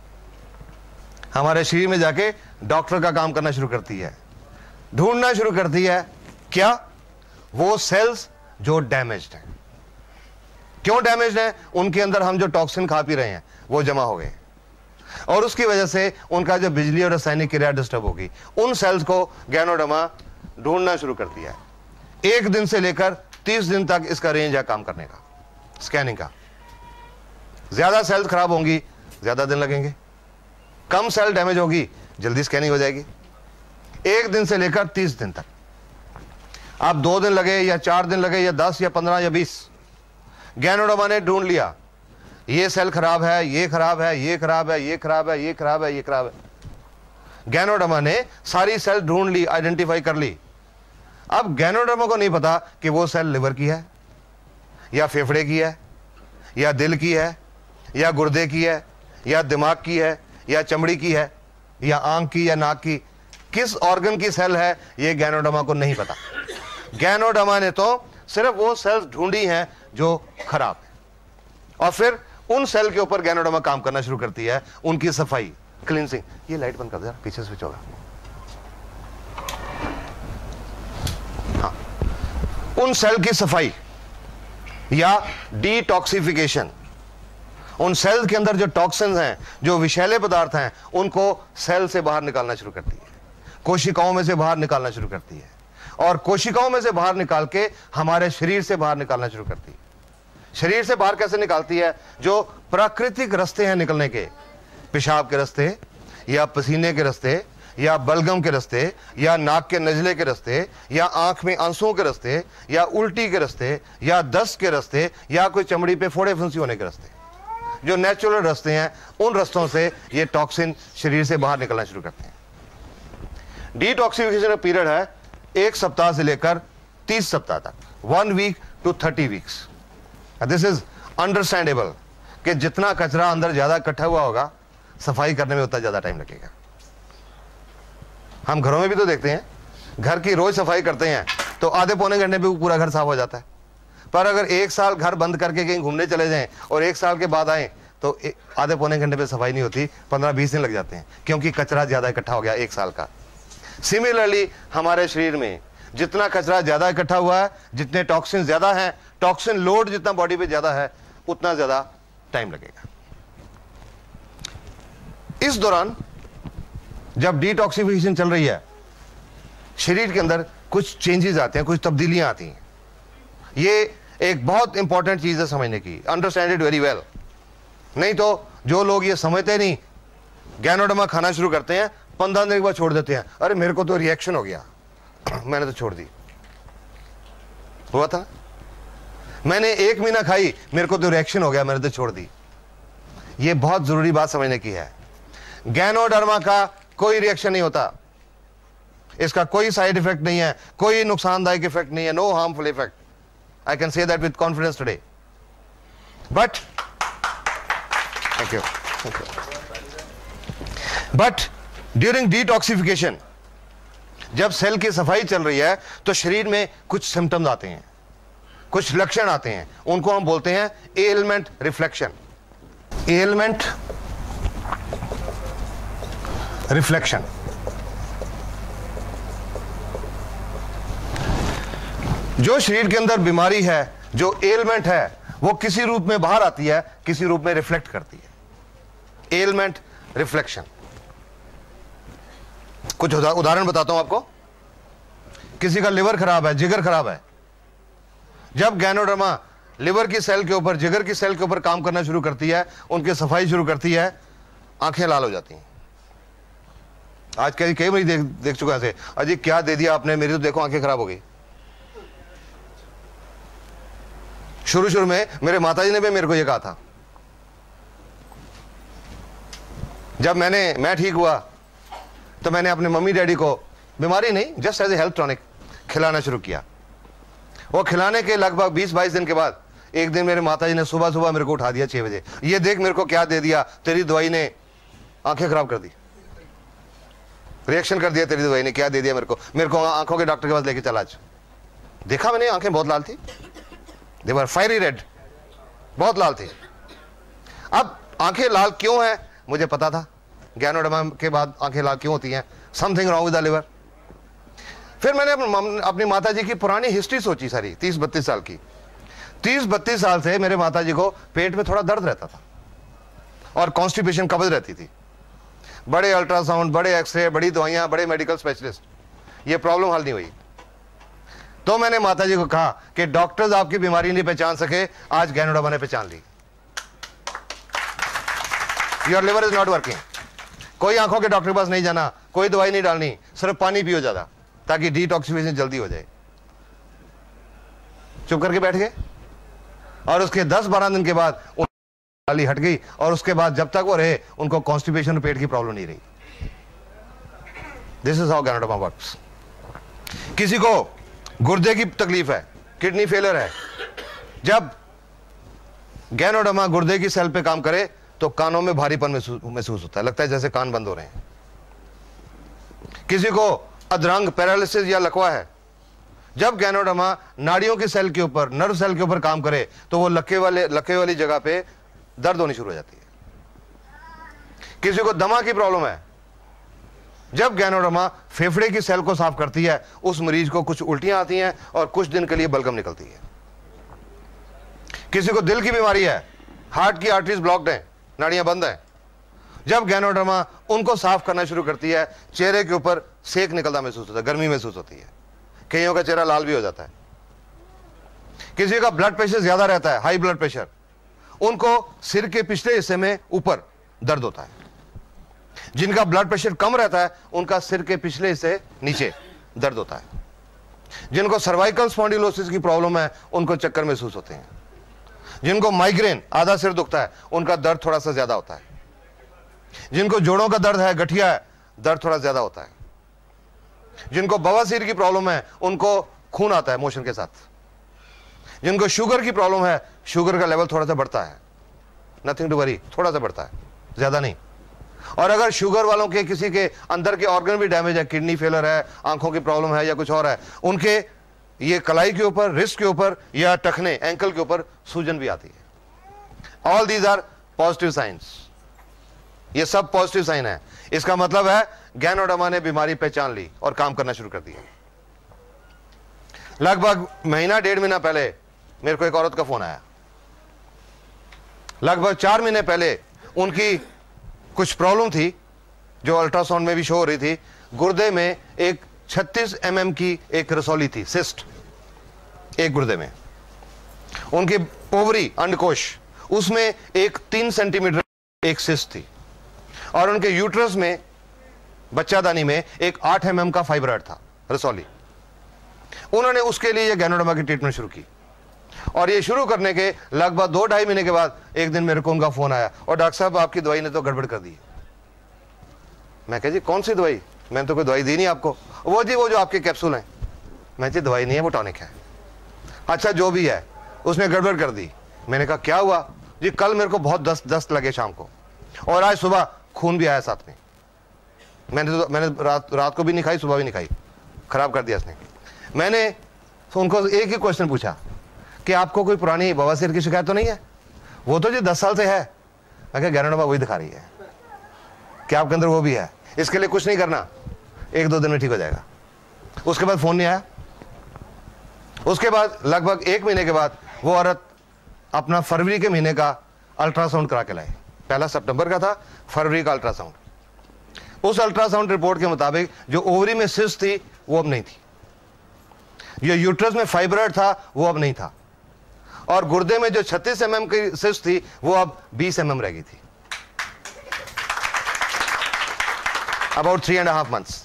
हमारे शरीर में जाके डॉक्टर का काम करना शुरू करती है, ढूंढना शुरू करती है क्या? वो सेल्स जो डैमेज्ड हैं। क्यों डैमेज्ड है? उनके अंदर हम जो टॉक्सिन खा पी रहे हैं वो जमा हो गए और उसकी वजह से उनका जो बिजली और रासायनिक क्रिया डिस्टर्ब होगी। उन सेल्स को गैनोडर्मा ढूंढना शुरू करती है। 1 दिन से लेकर 30 दिन तक इसका रेंज है काम करने का, स्कैनिंग का। ज्यादा सेल्स खराब होंगी, ज्यादा दिन लगेंगे, कम सेल डैमेज होगी, जल्दी स्कैनिंग हो जाएगी। 1 दिन से लेकर 30 दिन तक। आप 2 दिन लगे या 4 दिन लगे या 10 या 15 या 20, गैनोडर्मा ने ढूंढ लिया ये सेल खराब है, ये खराब है, ये खराब है, ये खराब है, ये खराब है, ये खराब है। गैनोडर्मा ने सारी सेल ढूंढ ली, आइडेंटिफाई कर ली। अब गैनोडर्मा को नहीं पता कि वो सेल लिवर की है या फेफड़े की है या दिल की है या गुर्दे की है या दिमाग की है या चमड़ी की है या आंख की या नाक की, किस ऑर्गन की सेल है ये गैनोडर्मा को नहीं पता। गैनोडर्मा ने तो सिर्फ वो सेल्स ढूंढी हैं जो खराब है और फिर उन सेल के ऊपर गैनोडर्मा काम करना शुरू करती है, उनकी सफाई, क्लींसिंग। ये लाइट बंद कर दे, पीछे स्विच होगा। हाँ, उन सेल की सफाई या डिटॉक्सिफिकेशन, उन सेल के अंदर जो टॉक्सिन्स हैं, जो विषैले पदार्थ हैं, उनको सेल से बाहर निकालना शुरू करती है, कोशिकाओं में से बाहर निकालना शुरू करती है और कोशिकाओं में से बाहर निकाल के हमारे शरीर से बाहर निकालना शुरू करती है। शरीर से बाहर कैसे निकालती है? जो प्राकृतिक रास्ते हैं निकलने के, पेशाब के रास्ते या पसीने के रास्ते या बलगम के रास्ते या नाक के नजले के रास्ते या आंख में आंसुओं के रास्ते या उल्टी के रास्ते या दस्त के रास्ते या कोई चमड़ी पे फोड़े फुंसी होने के रास्ते, जो नेचुरल रास्ते हैं, उन रास्तों से ये टॉक्सिन शरीर से बाहर निकलना शुरू करते हैं। डिटॉक्सिफिकेशन पीरियड है 1 सप्ताह से लेकर 30 सप्ताह तक, 1 week to 30 weeks. This is understandable कि जितना कचरा अंदर ज्यादा इकट्ठा हुआ होगा, सफाई करने में उतना ज्यादा टाइम लगेगा। हम घरों में भी तो देखते हैं, घर की रोज सफाई करते हैं तो आधे पौने घंटे में पूरा घर साफ हो जाता है। पर अगर 1 साल घर बंद करके कहीं घूमने चले जाएं और 1 साल के बाद आए तो आधे पौने घंटे में सफाई नहीं होती, 15-20 दिन लग जाते हैं, क्योंकि कचरा ज्यादा इकट्ठा हो गया 1 साल का। सिमिलरली हमारे शरीर में जितना कचरा ज्यादा इकट्ठा हुआ है, जितने टॉक्सिन ज्यादा हैं, टॉक्सिन लोड जितना बॉडी पे ज्यादा है, उतना ज्यादा टाइम लगेगा। इस दौरान जब डिटॉक्सिफिकेशन चल रही है, शरीर के अंदर कुछ चेंजेस आते हैं, कुछ तब्दीलियां आती हैं। ये एक बहुत इंपॉर्टेंट चीज है समझने की, अंडरस्टैंड इट वेरी वेल। नहीं तो जो लोग ये समझते नहीं, गैनोडर्मा खाना शुरू करते हैं, 15 दिन के बाद छोड़ देते हैं। अरे मेरे को तो रिएक्शन हो गया, मैंने तो छोड़ दी। हुआ था, मैंने 1 महीना खाई, मेरे को तो रिएक्शन हो गया, मैंने तो छोड़ दी। ये बहुत जरूरी बात समझने की है। गैनोडर्मा का कोई रिएक्शन नहीं होता, इसका कोई साइड इफेक्ट नहीं है, कोई नुकसानदायक इफेक्ट नहीं है, no harmful effect. I can say that with confidence today. But thank you. But during detoxification, जब सेल की सफाई चल रही है तो शरीर में कुछ सिम्टम्स आते हैं, कुछ लक्षण आते हैं, उनको हम बोलते हैं एलमेंट रिफ्लेक्शन। Element reflection. जो शरीर के अंदर बीमारी है, जो एलमेंट है, वो किसी रूप में बाहर आती है, किसी रूप में रिफ्लेक्ट करती है। Ailment reflection. कुछ उदाहरण बताता हूं आपको। किसी का लिवर खराब है, जिगर खराब है, जब गैनोडर्मा लिवर की सेल के ऊपर, जिगर की सेल के ऊपर काम करना शुरू करती है, उनकी सफाई शुरू करती है, आंखें लाल हो जाती हैं। आज कई मरीज देख चुका है, अजी क्या दे दिया आपने, मेरी तो देखो आंखें खराब हो गई। शुरू में मेरे माताजी ने भी मेरे को ये कहा था। जब मैं ठीक हुआ तो मैंने अपने मम्मी डैडी को, बीमारी नहीं, just as a health tonic खिलाना शुरू किया। वो खिलाने के लगभग 20-22 दिन के बाद एक दिन मेरे माताजी ने सुबह मेरे को उठा दिया 6 बजे, ये देख मेरे को क्या दे दिया, तेरी दवाई ने आंखें खराब कर दी, रिएक्शन कर दिया, तेरी दवाई ने क्या दे दिया मेरे को आंखों के डॉक्टर के पास लेके चला। आज देखा मैंने, आंखें बहुत लाल थी, दे वर फायरी रेड, बहुत लाल थी। अब आंखें लाल क्यों है मुझे पता था, गैनोडर्मा के बाद आंखें लाल क्यों होती हैं, something wrong with the liver. फिर मैंने अपनी माताजी की पुरानी हिस्ट्री सोची सारी, 30-32 साल की। 30-32 साल से मेरे माताजी को पेट में थोड़ा दर्द रहता था और कॉन्स्टिपेशन, कब्ज रहती थी। बड़े अल्ट्रासाउंड, बड़े एक्सरे, बड़ी दवाइयां, बड़े मेडिकल स्पेशलिस्ट, ये प्रॉब्लम हल नहीं हुई। तो मैंने माताजी को कहा कि डॉक्टर्स आपकी बीमारी नहीं पहचान सके, आज गैनोडर्मा ने पहचान ली। Your liver is not working. कोई आंखों के डॉक्टर के पास नहीं जाना, कोई दवाई नहीं डालनी, सिर्फ पानी पियो ज्यादा, ताकि डिटॉक्सिफिकेशन जल्दी हो जाए। चुप करके बैठ गए और उसके 10-12 दिन के बाद गाली हट गई, और उसके बाद जब तक वो रहे उनको कॉन्स्टिपेशन, पेट की प्रॉब्लम नहीं रही। This is how ganoderma works. किसी को गुर्दे की तकलीफ है, किडनी फेलियर है, जब गैनोडर्मा गुर्दे की सेल पे काम करे तो कानों में भारीपन महसूस होता है, लगता है जैसे कान बंद हो रहे हैं। किसी को अधरंग, पैरालिसिस या लकवा है, जब गैनोडर्मा नाड़ियों की सेल के ऊपर, नर्व सेल के ऊपर काम करे तो वो लक्के वाली जगह पे दर्द होनी शुरू हो जाती है। किसी को दमा की प्रॉब्लम है, जब गैनोडर्मा फेफड़े की सेल को साफ करती है, उस मरीज को कुछ उल्टियां आती हैं और कुछ दिन के लिए बलगम निकलती है। किसी को दिल की बीमारी है, हार्ट की आर्टरीज ब्लॉक्ड हैं, नाड़ियां बंद हैं, जब गैनोडर्मा उनको साफ करना शुरू करती है, चेहरे के ऊपर सेक निकलता महसूस होता है, गर्मी महसूस होती है, कईयों का चेहरा लाल भी हो जाता है। किसी का ब्लड प्रेशर ज्यादा रहता है, हाई ब्लड प्रेशर, उनको सिर के पिछले हिस्से में ऊपर दर्द होता है। जिनका ब्लड प्रेशर कम रहता है उनका सिर के पिछले हिस्से नीचे दर्द होता है। जिनको सर्वाइकल स्पॉन्डिलोसिस की प्रॉब्लम है उनको चक्कर महसूस होते हैं। जिनको माइग्रेन, आधा सिर दुखता है, उनका दर्द थोड़ा सा ज्यादा होता है। जिनको जोड़ों का दर्द है, गठिया है, दर्द थोड़ा ज्यादा होता है। जिनको बवासीर की प्रॉब्लम है उनको खून आता है मोशन के साथ। जिनको शुगर की प्रॉब्लम है, शुगर का लेवल थोड़ा सा बढ़ता है, नथिंग टू वरी, थोड़ा सा बढ़ता है, ज्यादा नहीं। और अगर शुगर वालों के किसी के अंदर के ऑर्गन भी डैमेज है, किडनी फेलर है, आंखों की प्रॉब्लम है या कुछ और है, उनके ये कलाई के ऊपर, रिस्ट के ऊपर या टखने, एंकल के ऊपर सूजन भी आती है। All these are positive science. ये सब पॉजिटिव साइन है। इसका मतलब है गैनोडर्मा ने बीमारी पहचान ली और काम करना शुरू कर दिया। लगभग महीना, 1.5 महीना पहले मेरे को एक औरत का फोन आया। लगभग 4 महीने पहले उनकी कुछ प्रॉब्लम थी जो अल्ट्रासाउंड में भी शो हो रही थी। गुर्दे में एक 36 mm की एक रसौली थी, सिस्ट, एक गुर्दे में। उनकी ओवरी, अंडकोश, उसमें एक 3 सेंटीमीटर एक सिस्ट थी। और उनके यूट्रस में, बच्चादानी में, एक 8 mm का फाइब्रॉइड था, रसौली। उन्होंने उसके लिए गैनोडर्मा की ट्रीटमेंट शुरू की। और ये शुरू करने के लगभग 2-2.5 महीने के बाद एक दिन मेरे को उनका फोन आया, और डॉक्टर साहब आपकी दवाई ने तो गड़बड़ कर दी। मैं कह जी कौन सी दवाई? मैंने तो कोई दवाई दी नहीं आपको। वो जी वो जो आपके कैप्सूल हैं। मैं जी दवाई नहीं है, वो टॉनिक है। अच्छा जो भी है, उसने गड़बड़ कर दी। मैंने कहा क्या हुआ? जी कल मेरे को बहुत दस्त लगे शाम को, और आज सुबह खून भी आया साथ में। मैंने रात को भी नहीं खाई, सुबह भी नहीं खाई, खराब कर दिया इसने। मैंने तो उनको एक ही क्वेश्चन पूछा कि आपको कोई पुरानी बवासीर की शिकायत तो नहीं है? वो तो जी 10 साल से है। मैं कहा गैनोडर्मा वही दिखा रही है कि आपके अंदर वो भी है। इसके लिए कुछ नहीं करना, 1-2 दिन में ठीक हो जाएगा। उसके बाद फोन नहीं आया। उसके बाद लगभग 1 महीने के बाद वो औरत अपना फरवरी के महीने का अल्ट्रासाउंड करा के लाए। पहला सितंबर का था, फरवरी का अल्ट्रासाउंड। उस अल्ट्रासाउंड रिपोर्ट के मुताबिक जो ओवरी में सिस्ट थी वो अब नहीं थी, जो यूट्रस में फाइब्रॉइड था वो अब नहीं था, और गुर्दे में जो 36 mm की सिस्ट थी वो अब 20 mm रह गई थी। About 3.5 months।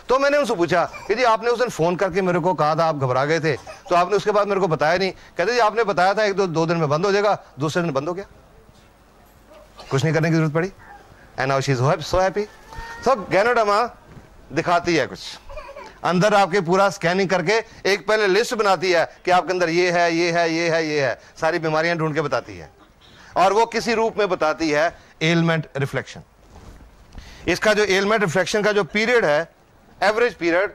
तो मैंने उनसे पूछा कि जी आपने उस दिन फोन करके मेरे को कहा था, आप घबरा गए थे, तो आपने उसके बाद मेरे को बताया नहीं। कहते जी आपने बताया था 1-2 दिन में बंद हो जाएगा, दूसरे दिन बंद हो गया, कुछ नहीं करने की जरूरत पड़ी। And now she is so happy. So ganoderma दिखाती है कुछ अंदर, आपके पूरा स्कैनिंग करके एक पहले लिस्ट बनाती है कि आपके अंदर ये है, ये है, ये है, ये है, सारी बीमारियां ढूंढ के बताती है। और वो किसी रूप में बताती है एलमेंट रिफ्लेक्शन। इसका जो एलमेंट रिफ्लेक्शन का जो पीरियड है, एवरेज पीरियड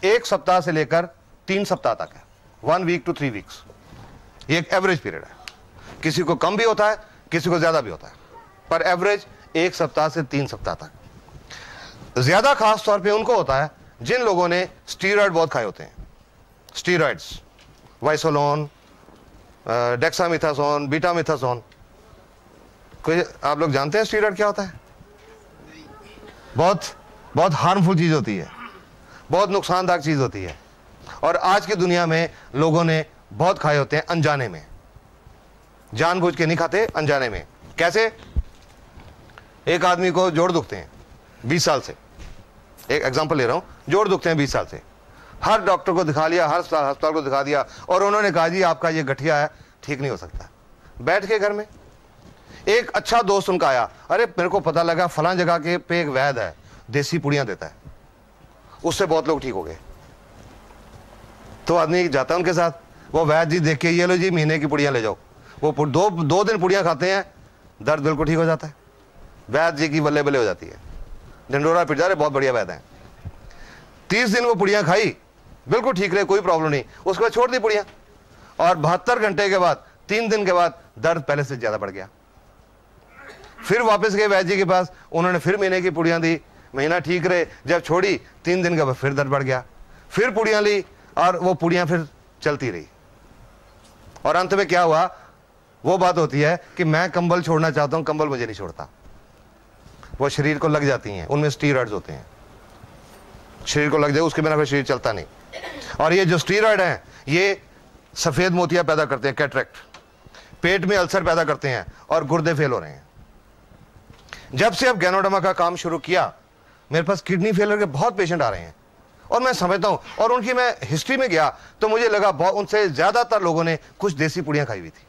1 सप्ताह से लेकर 3 सप्ताह तक है। 1 week to 3 weeks, ये एक एवरेज पीरियड है। किसी को कम भी होता है, किसी को ज्यादा भी होता है, पर एवरेज 1 सप्ताह से 3 सप्ताह तक। ज्यादा खास तौर पे उनको होता है जिन लोगों ने स्टीरॉयड बहुत खाए होते हैं। Steroids, Wysolone, dexamethasone, betamethasone. कोई आप लोग जानते हैं स्टीरॉयड क्या होता है? बहुत हार्मफुल चीज होती है, बहुत नुकसानदायक चीज होती है। और आज की दुनिया में लोगों ने बहुत खाए होते हैं अनजाने में, जानबूझ के नहीं खाते, अनजाने में। कैसे? एक आदमी को जोड़ दुखते हैं 20 साल से, एक एग्जांपल ले रहा हूं, जोड़ दुखते हैं 20 साल से, हर डॉक्टर को दिखा लिया, हर अस्पताल को दिखा दिया, और उन्होंने कहा जी आपका ये गठिया है, ठीक नहीं हो सकता। बैठ के घर में एक अच्छा दोस्त उनका आया, अरे मेरे को पता लगा फलां जगह के पे एक वैद्य है, देसी पुड़ियां देता है, उससे बहुत लोग ठीक हो गए। तो आदमी जाता है उनके साथ, वो वैद्य जी देख के, ये लो जी महीने की पुड़ियां ले जाओ। वो दो दिन पुड़ियां खाते हैं, दर्द बिल्कुल ठीक हो जाता है। वैद्य जी की बल्ले बल्ले हो जाती है, ढंडोरा पिट जा रहे, बहुत बढ़िया वैद्य है। 30 दिन वो पुड़ियां खाई, बिल्कुल ठीक रहे, कोई प्रॉब्लम नहीं। उसके बाद छोड़ दी पुड़ियां, और 72 घंटे के बाद, 3 दिन के बाद दर्द पहले से ज्यादा बढ़ गया। फिर वापस गए वैद्य जी के पास, उन्होंने फिर महीने की पुड़ियां दी, महीना ठीक रहे। जब छोड़ी 3 दिन के बाद फिर दर्द बढ़ गया, फिर पुड़ियां ली, और वो पुड़ियां फिर चलती रही। और अंत में क्या हुआ? वो बात होती है कि मैं कंबल छोड़ना चाहता हूं, कंबल मुझे नहीं छोड़ता। वो शरीर को लग जाती हैं, उनमें स्टीरॉयड्स होते हैं, शरीर को लग जाए, उसके बिना फिर शरीर चलता नहीं। और ये जो स्टीरॉयड हैं, ये सफेद मोतियां पैदा करते हैं, कैटरेक्ट, पेट में अल्सर पैदा करते हैं और गुर्दे फेल हो रहे हैं। जब से अब गैनोडर्मा का काम शुरू किया, मेरे पास किडनी फेलियर के बहुत पेशेंट आ रहे हैं और मैं समझता हूं, और उनकी मैं हिस्ट्री में गया तो मुझे लगा उनसे ज्यादातर लोगों ने कुछ देसी पुड़ियां खाई हुई थी,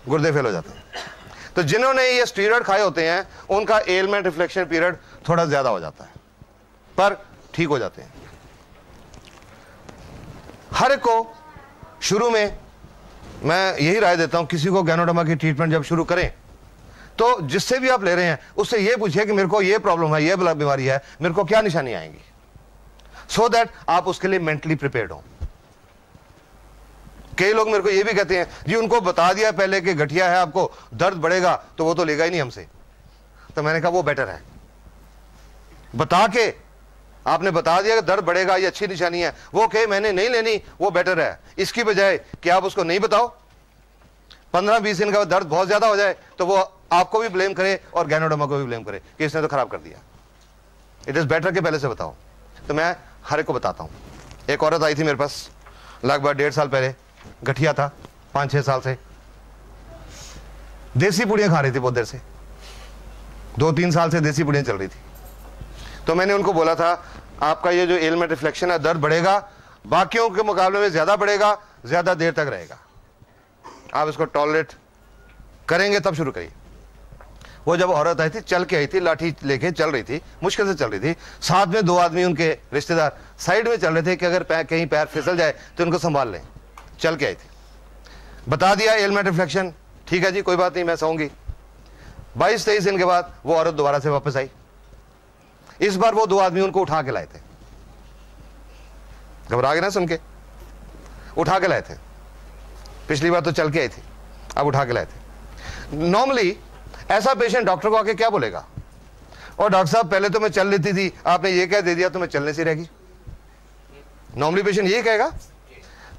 गुर्दे फेल हो जाते हैं। तो जिन्होंने ये स्टीरॉयड खाए होते हैं उनका एलमेंट रिफ्लेक्शन पीरियड थोड़ा ज्यादा हो जाता है, पर ठीक हो जाते हैं। हर एक को शुरू में मैं यही राय देता हूं, किसी को गैनोडर्मा की ट्रीटमेंट जब शुरू करें तो जिससे भी आप ले रहे हैं उससे ये पूछिए कि मेरे को ये प्रॉब्लम है, ये बीमारी है, मेरे को क्या निशानी आएंगी, सो दैट आप उसके लिए मेंटली प्रिपेयर्ड हो। कई लोग मेरे को ये भी कहते हैं जी उनको बता दिया पहले कि गठिया है, आपको दर्द बढ़ेगा, तो वो तो लेगा ही नहीं हमसे। तो मैंने कहा वो बेटर है, बता के आपने बता दिया कि दर्द बढ़ेगा, ये अच्छी निशानी है, वो कहे मैंने नहीं लेनी, वो बेटर है, इसकी बजाय कि आप उसको नहीं बताओ, 15-20 दिन का दर्द बहुत ज्यादा हो जाए तो वो आपको भी ब्लेम करे और गैनोडर्मा को भी ब्लेम करे कि इसने तो खराब कर दिया। इट इज बेटर कि पहले से बताओ। तो मैं हर एक को बताता हूं। एक औरत आई थी मेरे पास लगभग 1.5 साल पहले, गठिया था 5-6 साल से, देसी पुड़ियां खा रही थी बहुत देर से, 2-3 साल से देसी पुड़ियां चल रही थी। तो मैंने उनको बोला था आपका ये जो एलमेंट रिफ्लेक्शन है, दर्द बढ़ेगा, बाकियों के मुकाबले में ज्यादा बढ़ेगा, ज्यादा देर तक रहेगा, आप इसको टॉलरेट करेंगे तब शुरू करिए। वो जब औरत आई थी, चल के आई थी, लाठी लेके चल रही थी, मुश्किल से चल रही थी, साथ में 2 आदमी उनके रिश्तेदार साइड में चल रहे थे कि अगर कहीं पैर फिसल जाए तो उनको संभाल लें। चल के आई थी, बता दिया एलमेंट रिफ्लेक्शन, ठीक है जी कोई बात नहीं, मैं सोऊंगी। 22-23 दिन के बाद वो औरत दोबारा से वापस आई। इस बार वो 2 आदमी उनको उठा के लाए थे, घबरा गए ना सुन के, उठा के लाए थे। पिछली बार तो चल के आई थी, अब उठा के लाए थे। नॉर्मली ऐसा पेशेंट डॉक्टर को आके क्या बोलेगा, और डॉक्टर साहब पहले तो मैं चल लेती थी, आपने ये कह दे दिया तो मैं चलने से रहेगी। नॉर्मली पेशेंट यही कहेगा,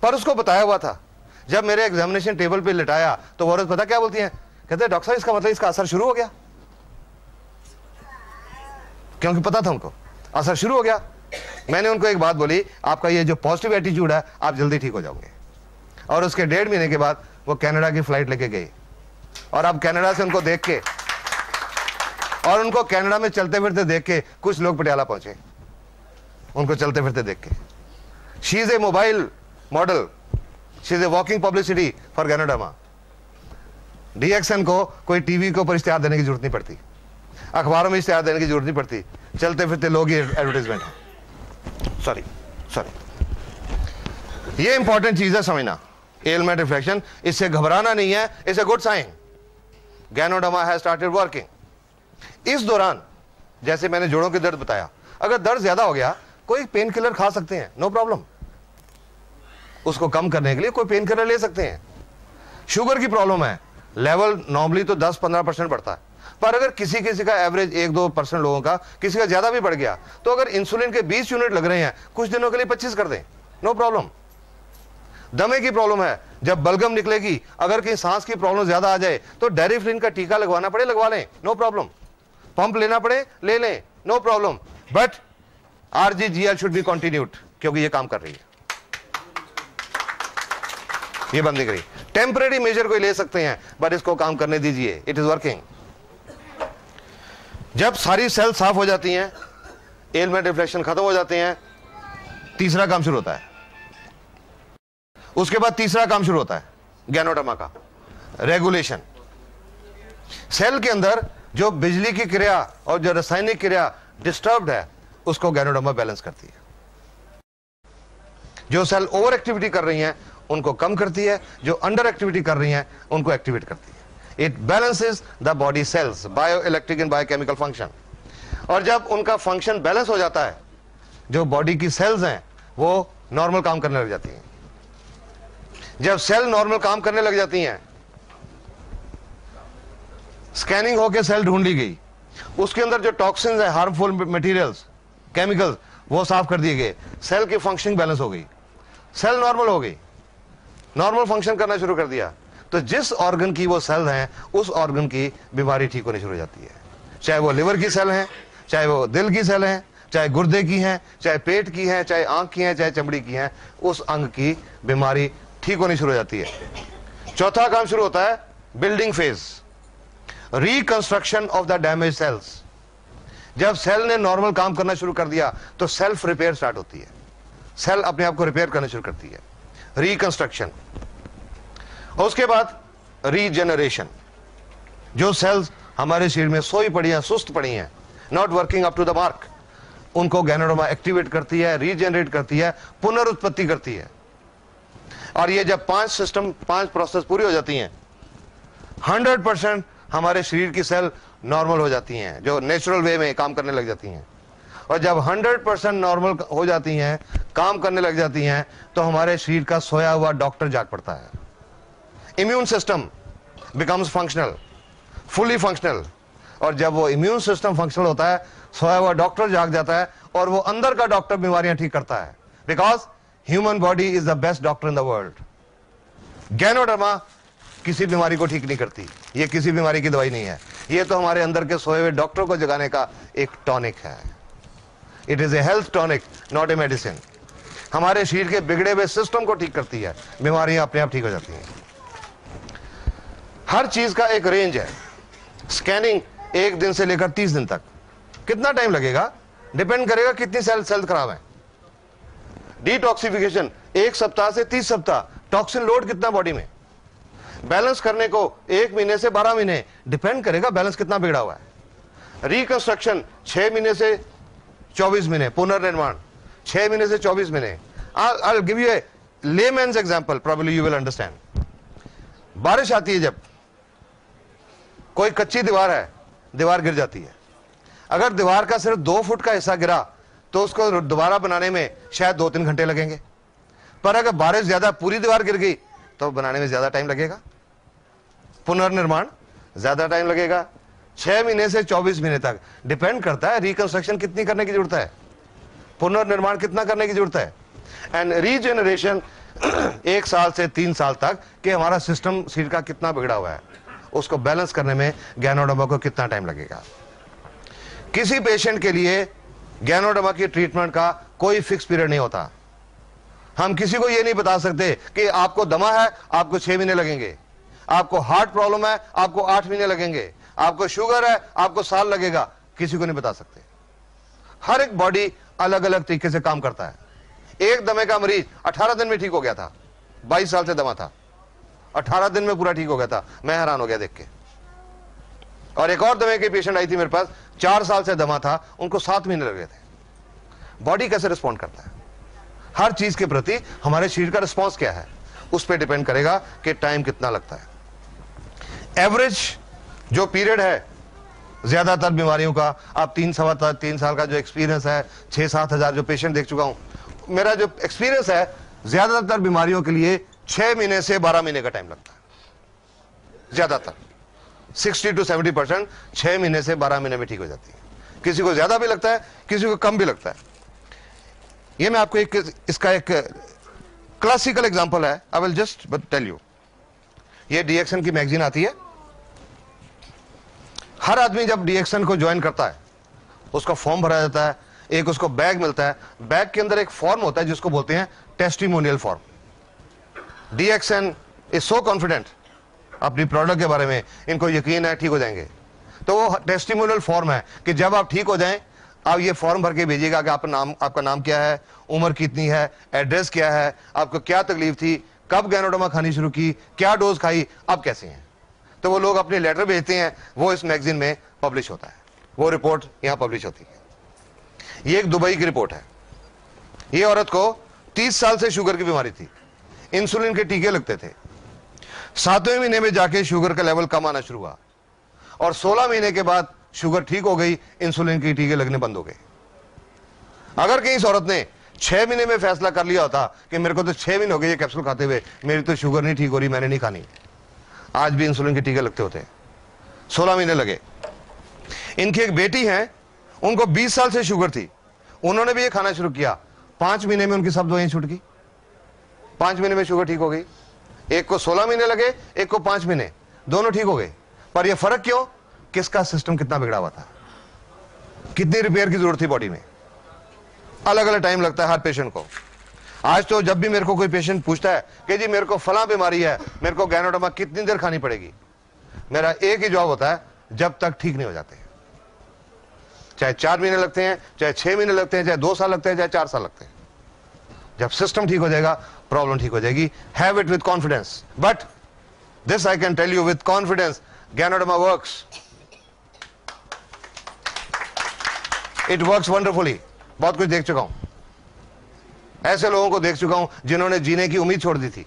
पर उसको बताया हुआ था। जब मेरे एग्जामिनेशन टेबल पे लिटाया तो वो औरत पता क्या बोलती है, कहते हैं डॉक्टर साहब इसका मतलब इसका असर शुरू हो गया, क्योंकि पता था उनको असर शुरू हो गया। मैंने उनको एक बात बोली, आपका ये जो पॉजिटिव एटीट्यूड है आप जल्दी ठीक हो जाओगे। और उसके 1.5 महीने के बाद वो कनाडा की फ्लाइट लेके गई, और अब कनाडा से उनको देख के, और उनको कनाडा में चलते फिरते देख के कुछ लोग पटियाला पहुंचे, उनको चलते फिरते देख के। She is a mobile model, she is a walking publicity for ganoderma. DXN को कोई टीवी के ऊपर इश्तेहार देने की जरूरत नहीं पड़ती, अखबारों में इश्तेहार देने की जरूरत नहीं पड़ती, चलते फिरते लोग ही एडवर्टाइजमेंट है। सॉरी, ये इंपॉर्टेंट चीज है समझना, एलमेंट रिफ्लेक्शन, इससे घबराना नहीं है, it's a good sign. Ganoderma has started working. इस दौरान जैसे मैंने जोड़ों के दर्द बताया, अगर दर्द ज्यादा हो गया कोई पेन किलर खा सकते हैं, नो प्रॉब्लम, उसको कम करने के लिए कोई पेन किलर ले सकते हैं। शुगर की प्रॉब्लम है, लेवल नॉर्मली तो 10-15% बढ़ता है, पर अगर किसी का एवरेज 1-2% लोगों का, किसी का ज्यादा भी बढ़ गया, तो अगर इंसुलिन के 20 यूनिट लग रहे हैं, कुछ दिनों के लिए 25 कर दें, नो प्रॉब्लम। दमे की प्रॉब्लम है, जब बलगम निकलेगी, अगर कहीं सांस की प्रॉब्लम ज्यादा आ जाए तो डेरिफ्लिन का टीका लगवाना पड़े, लगवा लें, नो प्रॉब्लम। पंप लेना पड़े, ले लें, no problem. But RGGL should be continued, क्योंकि ये काम कर रही है, ये बंद नहीं करी। टेम्परेरी मेजर कोई ले सकते हैं, बट इसको काम करने दीजिए, इट इज वर्किंग। जब सारी सेल साफ हो जाती हैं, एलमेंट रिफ्लेक्शन खत्म हो जाते हैं, तीसरा काम शुरू होता है। उसके बाद तीसरा काम शुरू होता है गैनोडर्मा का, रेगुलेशन। सेल के अंदर जो बिजली की क्रिया और जो रासायनिक क्रिया डिस्टर्ब्ड है, उसको गैनोडर्मा बैलेंस करती है। जो सेल ओवर एक्टिविटी कर रही हैं उनको कम करती है, जो अंडर एक्टिविटी कर रही हैं उनको एक्टिवेट करती है। It balances the body cells, bio electric and biochemical function. और जब उनका फंक्शन बैलेंस हो जाता है, जो बॉडी की सेल्स हैं वो नॉर्मल काम करने लग जाती हैं। जब सेल नॉर्मल काम करने लग जाती हैं, स्कैनिंग होकर सेल ढूंढ ली गई, उसके अंदर जो टॉक्सिन्स है, हार्मफुल मटेरियल्स, केमिकल्स, वो साफ कर दिए गए, सेल की फंक्शनिंग बैलेंस हो गई, सेल नॉर्मल हो गई, नॉर्मल फंक्शन करना शुरू कर दिया, तो जिस ऑर्गन की वो सेल हैं, उस ऑर्गन की बीमारी ठीक होनी शुरू हो जाती है। चाहे वो लिवर की सेल हैं, चाहे वो दिल की सेल हैं, चाहे गुर्दे की हैं, चाहे पेट की हैं, चाहे आंख की हैं, चाहे चमड़ी की हैं, उस अंग की बीमारी ठीक होनी शुरू हो जाती है। चौथा काम शुरू होता है building phase, reconstruction of the damage cells. जब सेल ने नॉर्मल काम करना शुरू कर दिया तो सेल्फ रिपेयर स्टार्ट होती है, सेल अपने आप को रिपेयर करना शुरू करती है, रिकंस्ट्रक्शन। और उसके बाद रीजेनरेशन। जो सेल्स हमारे शरीर में सोई पड़ी हैं, सुस्त पड़ी हैं, not working up to the mark, उनको गैनोडर्मा एक्टिवेट करती है, रीजेनरेट करती है, पुनरुत्पत्ति करती है। और ये जब 5 प्रोसेस पूरी हो जाती हैं, 100% हमारे शरीर की सेल नॉर्मल हो जाती हैं, जो नेचुरल वे में काम करने लग जाती हैं। और जब 100% नॉर्मल हो जाती हैं, काम करने लग जाती हैं, तो हमारे शरीर का सोया हुआ डॉक्टर जाग पड़ता है। Immune system becomes functional, fully functional. और जब वो इम्यून सिस्टम फंक्शनल होता है, सोया हुआ डॉक्टर जाग जाता है और वो अंदर का डॉक्टर बीमारियां ठीक करता है। Because human body is the best doctor in the world. Ganoderma किसी बीमारी को ठीक नहीं करती, ये किसी बीमारी की दवाई नहीं है, ये तो हमारे अंदर के सोए हुए डॉक्टर को जगाने का एक टॉनिक है। It is a health tonic, not a medicine. हमारे शरीर के बिगड़े हुए सिस्टम को ठीक करती है, बीमारियां अपने आप ठीक हो जाती हैं। हर चीज का एक रेंज है। स्कैनिंग 1 दिन से लेकर 30 दिन तक। कितना टाइम लगेगा डिपेंड करेगा कितनी सेल खराब है। डिटॉक्सिफिकेशन 1 सप्ताह से 30 सप्ताह, टॉक्सिन लोड कितना बॉडी में। बैलेंस करने को 1 महीने से 12 महीने, डिपेंड करेगा बैलेंस कितना बिगड़ा हुआ है। रिकंस्ट्रक्शन 6 महीने से 24 महीने, पुनर्निर्माण 6 महीने से 24 महीने। I'll give you a layman's example, probably you will understand. बारिश आती है, जब कोई कच्ची दीवार है, दीवार गिर जाती है। अगर दीवार का सिर्फ 2 फुट का हिस्सा गिरा तो उसको दोबारा बनाने में शायद 2-3 घंटे लगेंगे। पर अगर बारिश ज्यादा पूरी दीवार गिर गई तो बनाने में ज्यादा टाइम लगेगा, पुनर्निर्माण ज्यादा टाइम लगेगा। 6 महीने से 24 महीने तक डिपेंड करता है रिकंस्ट्रक्शन कितनी करने की जरूरत है, पुनर्निर्माण कितना करने की जरूरत है। एंड रीजेनरेशन 1 साल से 3 साल तक कि हमारा सिस्टम शरीर का कितना बिगड़ा हुआ है, उसको बैलेंस करने में गैनोडर्मा को कितना टाइम लगेगा। किसी पेशेंट के लिए गैनोडर्मा की ट्रीटमेंट का कोई फिक्स पीरियड नहीं होता। हम किसी को यह नहीं बता सकते कि आपको दमा है, आपको 6 महीने लगेंगे, आपको हार्ट प्रॉब्लम है, आपको 8 महीने लगेंगे, आपको शुगर है, आपको साल लगेगा, किसी को नहीं बता सकते। हर एक बॉडी अलग अलग तरीके से काम करता है। एक दमे का मरीज 18 दिन में ठीक हो गया था, 22 साल से दमा था, 18 दिन में पूरा ठीक हो गया था, मैं हैरान हो गया देख के। और एक और दमे की पेशेंट आई थी मेरे पास, 4 साल से दमा था, उनको 7 महीने लगे थे। बॉडी कैसे रिस्पॉन्ड करता है, हर चीज के प्रति हमारे शरीर का रिस्पॉन्स क्या है, उस पर डिपेंड करेगा कि टाइम कितना लगता है। एवरेज जो पीरियड है ज्यादातर बीमारियों का, आप 3 साल का जो एक्सपीरियंस है, 6-7 हजार जो पेशेंट देख चुका हूं, मेरा जो एक्सपीरियंस है, ज्यादातर बीमारियों के लिए 6 महीने से 12 महीने का टाइम लगता है। ज्यादातर 60 to 70% 6 महीने से 12 महीने में ठीक हो जाती है। किसी को ज्यादा भी लगता है, किसी को कम भी लगता है। ये मैं आपको इसका एक क्लासिकल एग्जांपल है, I will just tell you. ये डीएक्सन की मैगजीन आती है। हर आदमी जब डीएक्सन को ज्वाइन करता है, उसका फॉर्म भरा जाता है, एक उसको बैग मिलता है, बैग के अंदर एक फॉर्म होता है जिसको बोलते हैं testimonial form. DXN is so confident अपनी प्रोडक्ट के बारे में, इनको यकीन है ठीक हो जाएंगे, तो वो टेस्टिमोनियल फॉर्म है कि जब आप ठीक हो जाएं, आप ये फॉर्म भर के भेजिएगा कि आपका नाम क्या है, उम्र कितनी है, एड्रेस क्या है, आपको क्या तकलीफ थी, कब गैनोडर्मा खानी शुरू की, क्या डोज खाई, अब कैसे हैं। तो वो लोग अपने लेटर भेजते हैं, वो इस मैगजीन में पब्लिश होता है, वो रिपोर्ट यहां पब्लिश होती है। ये एक दुबई की रिपोर्ट है। ये औरत को 30 साल से शुगर की बीमारी थी, इंसुलिन के टीके लगते थे। 7वें महीने में जाके शुगर का लेवल कम आना शुरू हुआ और 16 महीने के बाद शुगर ठीक हो गई, इंसुलिन के टीके लगने बंद हो गए। अगर कहीं इस औरत ने 6 महीने में फैसला कर लिया होता कि मेरे को तो 6 महीने हो गए ये कैप्सूल खाते हुए, मेरी तो शुगर नहीं ठीक हो रही, मैंने नहीं खानी, आज भी इंसुलिन के टीके लगते होते। 16 महीने लगे। इनकी एक बेटी है, उनको 20 साल से शुगर थी, उन्होंने भी ये खाना शुरू किया, 5 महीने में उनकी सब दवाएं छूट गई, 5 महीने में शुगर ठीक हो गई। एक को 16 महीने लगे, एक को 5 महीने, दोनों ठीक हो गए। पर यह फर्क क्यों? किसका सिस्टम कितना बिगड़ा हुआ था, कितनी रिपेयर की जरूरत थी बॉडी में। अलग अलग टाइम लगता है हर पेशेंट को। आज तो जब भी मेरे को कोई पेशेंट पूछता है कि जी मेरे को फला बीमारी है, मेरे को गैनोडर्मा कितनी देर खानी पड़ेगी, मेरा एक ही जवाब होता है, जब तक ठीक नहीं हो जाते। चाहे 4 महीने लगते हैं, चाहे 6 महीने लगते हैं, चाहे 2 साल लगते हैं, चाहे 4 साल लगते हैं, जब सिस्टम ठीक हो जाएगा प्रॉब्लम ठीक हो जाएगी। Have it with confidence, but this I can tell you with confidence, ganoderma works, it works wonderfully. बहुत कुछ देख चुका हूं, ऐसे लोगों को देख चुका हूं जिन्होंने जीने की उम्मीद छोड़ दी थी।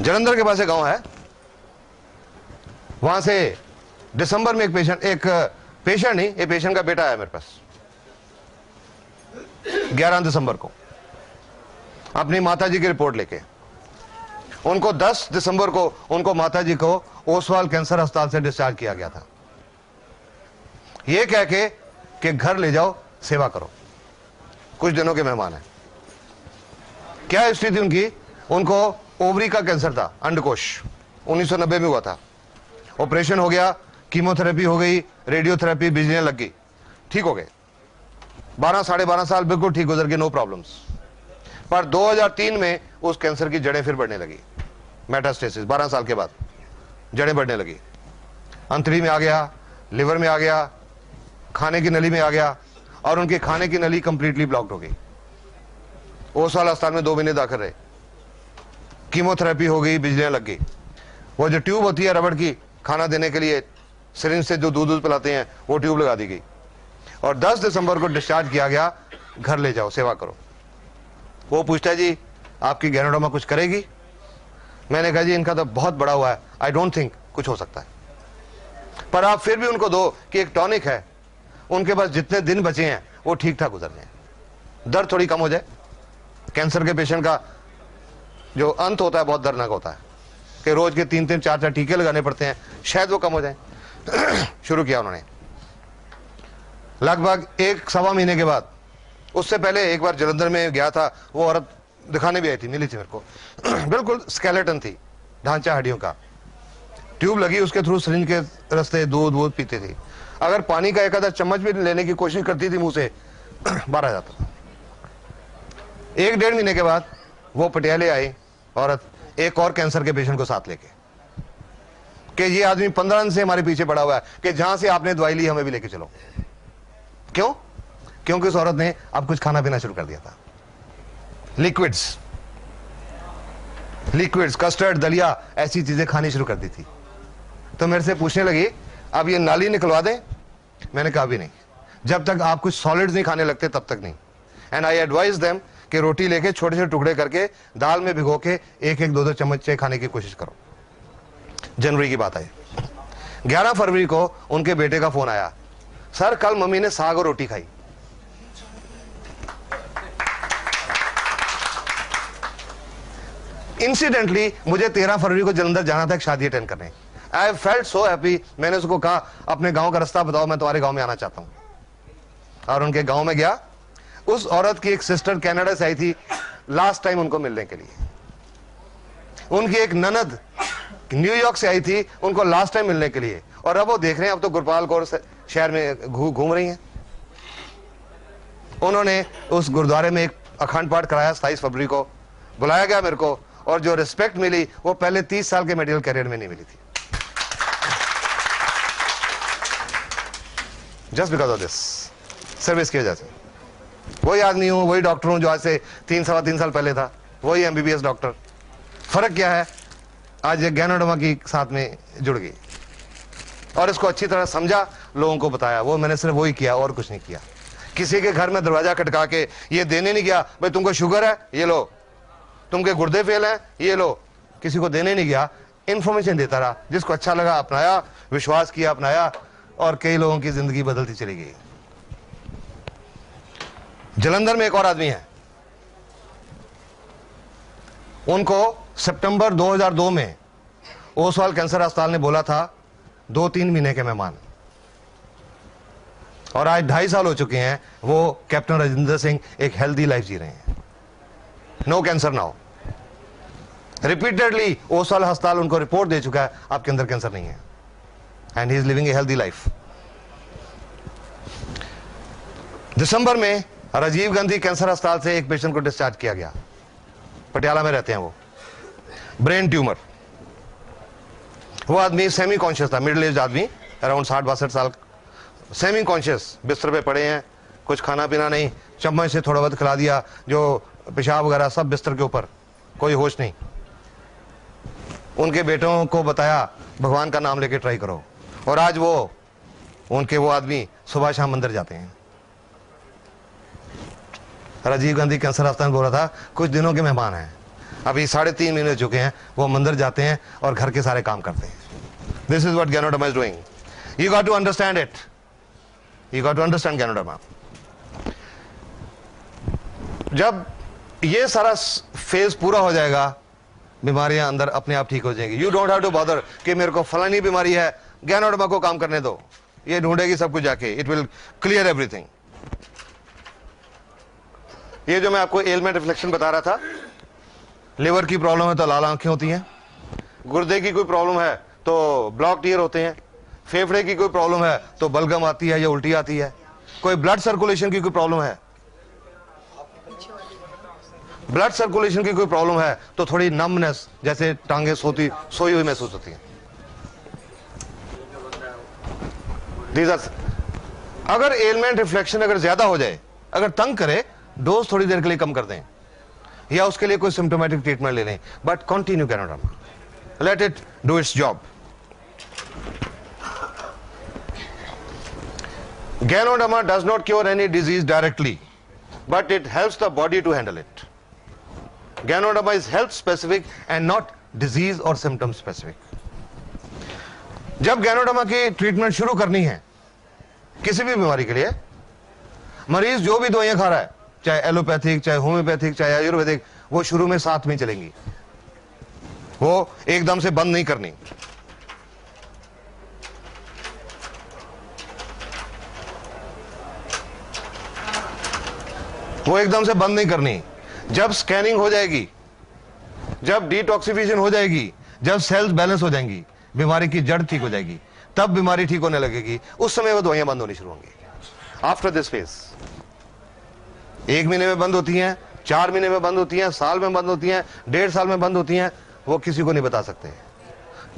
जलंधर के पास एक गांव है, वहां से दिसंबर में एक पेशेंट नहीं, एक पेशेंट का बेटा आया मेरे पास 11 दिसंबर को अपनी माताजी की रिपोर्ट लेके। उनको 10 दिसंबर को उनको माताजी को ओसवाल कैंसर अस्पताल से डिस्चार्ज किया गया था, यह कह के कि घर ले जाओ, सेवा करो, कुछ दिनों के मेहमान हैं। क्या हिस्ट्री थी उनकी? उनको ओवरी का कैंसर था, अंडकोश, 1990 में हुआ था। ऑपरेशन हो गया, कीमोथेरेपी हो गई, रेडियोथेरेपी, बिजलियां लग गई, ठीक हो गए। 12 साढ़े 12 साल बिल्कुल ठीक गुजर गए, नो प्रॉब्लम्स। पर 2003 में उस कैंसर की जड़ें फिर बढ़ने लगी, मेटास्टेसिस। 12 साल के बाद जड़ें बढ़ने लगी, अंतड़ी में आ गया, लिवर में आ गया, खाने की नली में आ गया, और उनके खाने की नली कंप्लीटली ब्लॉक्ड हो गई। ओसवाल अस्पताल में 2 महीने दाखिल रहे, कीमोथेरेपी हो गई, बिजलियां लग गई। वो जो ट्यूब होती है रबड़ की, खाना देने के लिए सिरिंज से जो दूध पिलाते हैं, वो ट्यूब लगा दी गई, और 10 दिसंबर को डिस्चार्ज किया गया, घर ले जाओ, सेवा करो। वो पूछता है जी आपकी गैनोडर्मा कुछ करेगी? मैंने कहा जी इनका तो बहुत बड़ा हुआ है, आई डोंट थिंक कुछ हो सकता है, पर आप फिर भी उनको दो कि एक टॉनिक है, उनके पास जितने दिन बचे हैं वो ठीक ठाक गुजर जाए, दर्द थोड़ी कम हो जाए। कैंसर के पेशेंट का जो अंत होता है बहुत दर्दनाक होता है कि रोज के 3-3 4-4 टीके लगाने पड़ते हैं, शायद वो कम हो जाए। शुरू किया उन्होंने, लगभग 1-1.25 महीने के बाद। उससे पहले एक बार जलंधर में गया था, वो औरत दिखाने भी आई थी, मिली थी मेरे को। बिल्कुल स्केलेटन थी, ढांचा हड्डियों का, ट्यूब लगी, उसके थ्रू सिरिंज के रास्ते दूध वूध पीते थे। अगर पानी का एक आधा चम्मच भी लेने की कोशिश करती थी मुंह से, बाहर आ जाता था। 1-1.5 महीने के बाद वो पटियाले आई औरत, एक और कैंसर के पेशेंट को साथ लेके, कि ये आदमी 15 दिन से हमारे पीछे पड़ा हुआ है कि जहां से आपने दवाई ली हमें भी लेके चलो। क्यों? क्योंकि उस औरत ने अब कुछ खाना पीना शुरू कर दिया था, लिक्विड्स, कस्टर्ड, दलिया, ऐसी चीजें खानी शुरू कर दी थी। तो मेरे से पूछने लगी अब ये नाली निकलवा दें? मैंने कहा भी नहीं, जब तक आप कुछ सॉलिड्स नहीं खाने लगते तब तक नहीं। एंड आई एडवाइज देम कि रोटी लेके छोटे छोटे टुकड़े करके दाल में भिगो के 1-1, 2-2 चम्मच खाने की कोशिश करो। जनवरी की बात आई, 11 फरवरी को उनके बेटे का फोन आया, सर कल मम्मी ने साग और रोटी खाई। इंसिडेंटली मुझे 13 फरवरी को जलंधर जाना था एक शादी अटेंड करने। I felt so happy. मैंने उसको कहा अपने गांव का रास्ता बताओ, मैं तुम्हारे गांव में आना चाहता हूं। और उनके गांव में गया। उस औरत की एक सिस्टर कनाडा से आई थी लास्ट टाइम उनको मिलने के लिए। उनकी एक ननद न्यूयॉर्क से आई थी उनको लास्ट टाइम मिलने के लिए। और अब वो देख रहे हैं अब तो गुरपाल कौर शहर में घूम रही हैं। उन्होंने उस गुरुद्वारे में एक अखंड पाठ कराया। 27 फरवरी को बुलाया गया मेरे को, और जो रिस्पेक्ट मिली वो पहले 30 साल के मेडिकल करियर में नहीं मिली थी। Just because of this service की वजह से। वही आदमी हूं, वही डॉक्टर हूं जो आज से 3-3.25 साल पहले था, वही MBBS डॉक्टर। फर्क क्या है, आज ये गैनोडर्मा की साथ में जुड़ गई और इसको अच्छी तरह समझा, लोगों को बताया। वो मैंने सिर्फ वही किया और कुछ नहीं किया। किसी के घर में दरवाजा खटका के ये देने नहीं गया भाई तुमको शुगर है ये लो, तुमके गुर्दे फेल हैं ये लो, किसी को देने नहीं गया। इंफॉर्मेशन देता रहा, जिसको अच्छा लगा अपनाया, विश्वास किया अपनाया, और कई लोगों की जिंदगी बदलती चली गई। जलंधर में एक और आदमी है, उनको सितंबर 2002 में ओसवाल कैंसर अस्पताल ने बोला था 2-3 महीने के मेहमान, और आज 2.5 साल हो चुके हैं। वो कैप्टन राजेंद्र सिंह एक हेल्दी लाइफ जी रहे हैं, no cancer now. Repeatedly Oswal अस्पताल उनको रिपोर्ट दे चुका है आपके अंदर कैंसर नहीं है, and he is living a healthy life. दिसंबर में राजीव गांधी कैंसर अस्पताल से एक पेशेंट को डिस्चार्ज किया गया, पटियाला में रहते हैं वो, ब्रेन ट्यूमर। वो आदमी सेमी कॉन्शियस था, मिडिल एज आदमी, अराउंड 60-62 साल, सेमी कॉन्शियस, बिस्तर पे पड़े हैं, कुछ खाना पीना नहीं, चम्मच से थोड़ा बहुत खिला दिया, जो पेशाब वगैरह सब बिस्तर के ऊपर, कोई होश नहीं। उनके बेटों को बताया भगवान का नाम लेके ट्राई करो, और आज वो आदमी सुबह शाम मंदिर जाते हैं। राजीव गांधी कैंसर अस्पताल बोल रहा था कुछ दिनों के मेहमान हैं, अभी 3.5 महीने चुके हैं, वो मंदिर जाते हैं और घर के सारे काम करते हैं। This is what ganoderma is doing. You got to understand it, you got to understand ganoderma. जब ये सारा फेज पूरा हो जाएगा, बीमारियां अंदर अपने आप ठीक हो जाएंगी। You don't have to bother कि मेरे को फलानी बीमारी है, ज्ञानोडर्मा को काम करने दो, ये ढूंढेगी सब कुछ जाके, इट विल क्लियर एवरीथिंग। ये जो मैं आपको एलमेंट रिफ्लेक्शन बता रहा था, लिवर की प्रॉब्लम है तो लाल आंखें होती हैं, गुर्दे की कोई प्रॉब्लम है तो ब्लॉक टीयर होते हैं, फेफड़े की कोई प्रॉब्लम है तो बलगम आती है या उल्टी आती है, कोई ब्लड सर्कुलेशन की कोई प्रॉब्लम है, ब्लड सर्कुलेशन की कोई प्रॉब्लम है तो थोड़ी नमनेस, जैसे टांगे सोई हुई महसूस होती है। अगर एलमेंट रिफ्लेक्शन अगर ज्यादा हो जाए, अगर तंग करे, डोज थोड़ी देर के लिए कम कर दें या उसके लिए कोई सिम्टोमेटिक ट्रीटमेंट ले लें, but continue ganoderma, let it do its job. Ganoderma does not cure any disease directly, but it helps the body to handle it. Gyanoderma is health specific and not disease or symptom specific. जब ज्ञानोडर्मा की treatment शुरू करनी है किसी भी बीमारी के लिए, मरीज जो भी दवाइयां खा रहा है, चाहे एलोपैथिक, चाहे होम्योपैथिक, चाहे आयुर्वेदिक, वो शुरू में साथ में चलेंगी, वो एकदम से बंद नहीं करनी। वो एकदम से बंद नहीं करनी। जब स्कैनिंग हो जाएगी, जब डिटॉक्सिफिकेशन हो जाएगी, जब सेल्स बैलेंस हो जाएंगी, बीमारी की जड़ ठीक हो जाएगी, तब बीमारी ठीक होने लगेगी, उस समय वो दवाइयां बंद होनी शुरू होंगी। आफ्टर दिस फेज 1 महीने में बंद होती हैं, 4 महीने में बंद होती हैं, साल में बंद होती हैं, 1.5 साल में बंद होती हैं, वो किसी को नहीं बता सकते।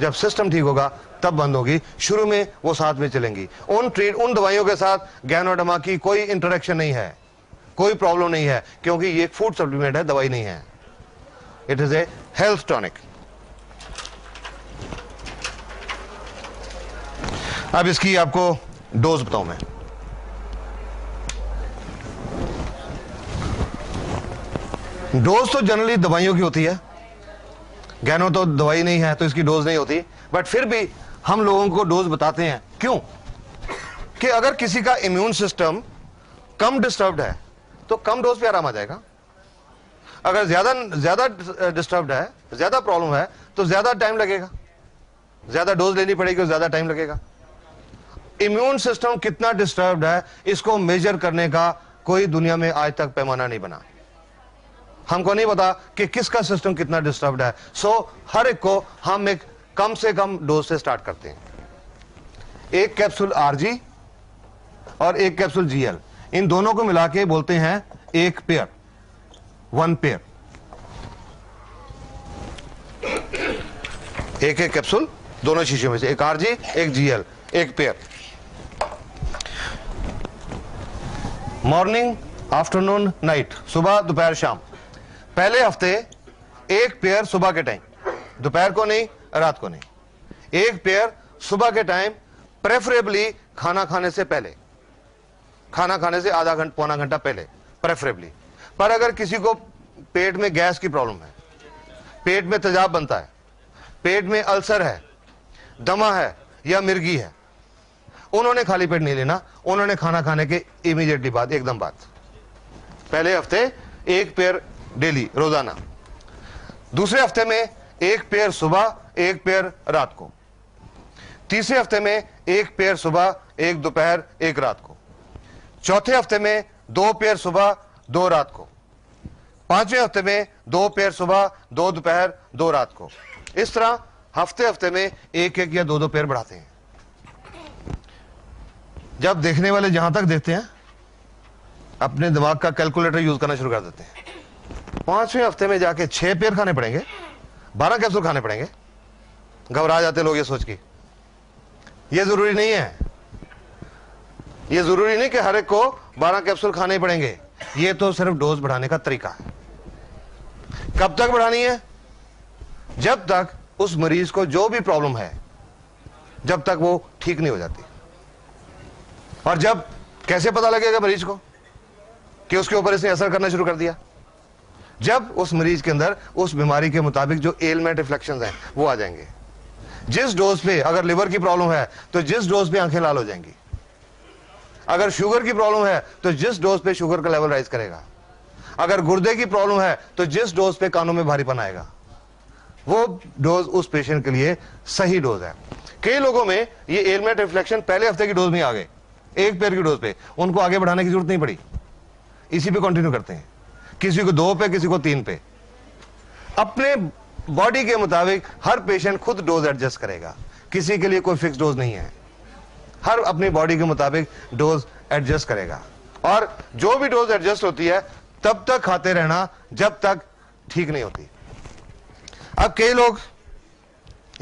जब सिस्टम ठीक होगा तब बंद होगी, शुरू में वो साथ में चलेंगी। उन दवाइयों के साथ ज्ञानोडर्मा की कोई इंटरेक्शन नहीं है, कोई प्रॉब्लम नहीं है, क्योंकि ये एक फूड सप्लीमेंट है, दवाई नहीं है। It is a health tonic. अब इसकी आपको डोज बताऊं मैं। डोज तो जनरली दवाइयों की होती है, ज्ञानो तो दवाई नहीं है तो इसकी डोज नहीं होती, बट फिर भी हम लोगों को डोज बताते हैं। क्यों? कि अगर किसी का इम्यून सिस्टम कम डिस्टर्ब्ड है तो कम डोज पे आराम आ जाएगा, अगर ज्यादा डिस्टर्ब्ड है, ज्यादा प्रॉब्लम है, तो ज्यादा टाइम लगेगा, ज्यादा डोज लेनी पड़ेगी और ज्यादा टाइम लगेगा। इम्यून सिस्टम कितना डिस्टर्ब्ड है, इसको मेजर करने का कोई दुनिया में आज तक पैमाना नहीं बना। हमको नहीं पता कि किसका सिस्टम कितना डिस्टर्ब्ड है, सो हर एक को हम एक कम से कम डोज से स्टार्ट करते हैं। एक कैप्सूल आरजी और एक कैप्सूल जीएल, इन दोनों को मिला के बोलते हैं एक पेयर, 1 पेयर। एक कैप्सूल दोनों शीशे में से, एक आरजी एक जीएल, एक पेयर। मॉर्निंग, आफ्टरनून, नाइट, सुबह दोपहर शाम। पहले हफ्ते एक पेयर सुबह के टाइम, दोपहर को नहीं, रात को नहीं। एक पेयर सुबह के टाइम, प्रेफरेबली खाना खाने से पहले, खाना खाने से आधा घंटा पौना घंटा पहले प्रेफरेबली। पर अगर किसी को पेट में गैस की प्रॉब्लम है, पेट में तेजाब बनता है, पेट में अल्सर है, दमा है या मिर्गी है, उन्होंने खाली पेट नहीं लेना, उन्होंने खाना खाने के इमीडिएटली बाद, एकदम बाद। पहले हफ्ते एक पेयर डेली, रोजाना। दूसरे हफ्ते में एक पेयर सुबह, एक पेयर रात को। तीसरे हफ्ते में एक पेयर सुबह, एक दोपहर, एक रात को। चौथे हफ्ते में 2 पेयर सुबह, 2 रात को। 5वें हफ्ते में 2 पेयर सुबह, 2 दोपहर, 2 रात को। इस तरह हफ्ते हफ्ते में एक या 2 पेयर बढ़ाते हैं। जब देखने वाले जहां तक देखते हैं अपने दिमाग का कैलकुलेटर यूज करना शुरू कर देते हैं। 5वें हफ्ते में जाके 6 पेयर खाने पड़ेंगे, 12 कैप्सूल खाने पड़ेंगे। घबरा जाते लोग ये सोच के। ये जरूरी नहीं है, ये जरूरी नहीं कि हर एक को 12 कैप्सूल खाने पड़ेंगे। ये तो सिर्फ डोज बढ़ाने का तरीका है। कब तक बढ़ानी है? जब तक उस मरीज को जो भी प्रॉब्लम है, जब तक वो ठीक नहीं हो जाती। और जब कैसे पता लगेगा मरीज को कि उसके ऊपर इसने असर करना शुरू कर दिया? जब उस मरीज के अंदर उस बीमारी के मुताबिक जो एलमेंट रिफ्लेक्शंस हैं वो आ जाएंगे। जिस डोज पे अगर लिवर की प्रॉब्लम है तो जिस डोज पे आंखें लाल हो जाएंगी। अगर शुगर की प्रॉब्लम है तो जिस डोज पे शुगर का लेवल राइज करेगा। अगर गुर्दे की प्रॉब्लम है तो जिस डोज पे कानों में भारीपन आएगा, वो डोज उस पेशेंट के लिए सही डोज है। कई लोगों में ये एलमेंट रिफ्लेक्शन पहले हफ्ते की डोज में आ गए, 1 पेयर की डोज पे, उनको आगे बढ़ाने की जरूरत नहीं पड़ी, इसी पे कंटिन्यू करते हैं। किसी को 2 पे, किसी को 3 पे। अपने बॉडी के मुताबिक हर पेशेंट खुद डोज एडजस्ट करेगा, किसी के लिए कोई फिक्स डोज नहीं है। हर अपनी बॉडी के मुताबिक डोज एडजस्ट करेगा, और जो भी डोज एडजस्ट होती है तब तक खाते रहना जब तक ठीक नहीं होती। अब कई लोग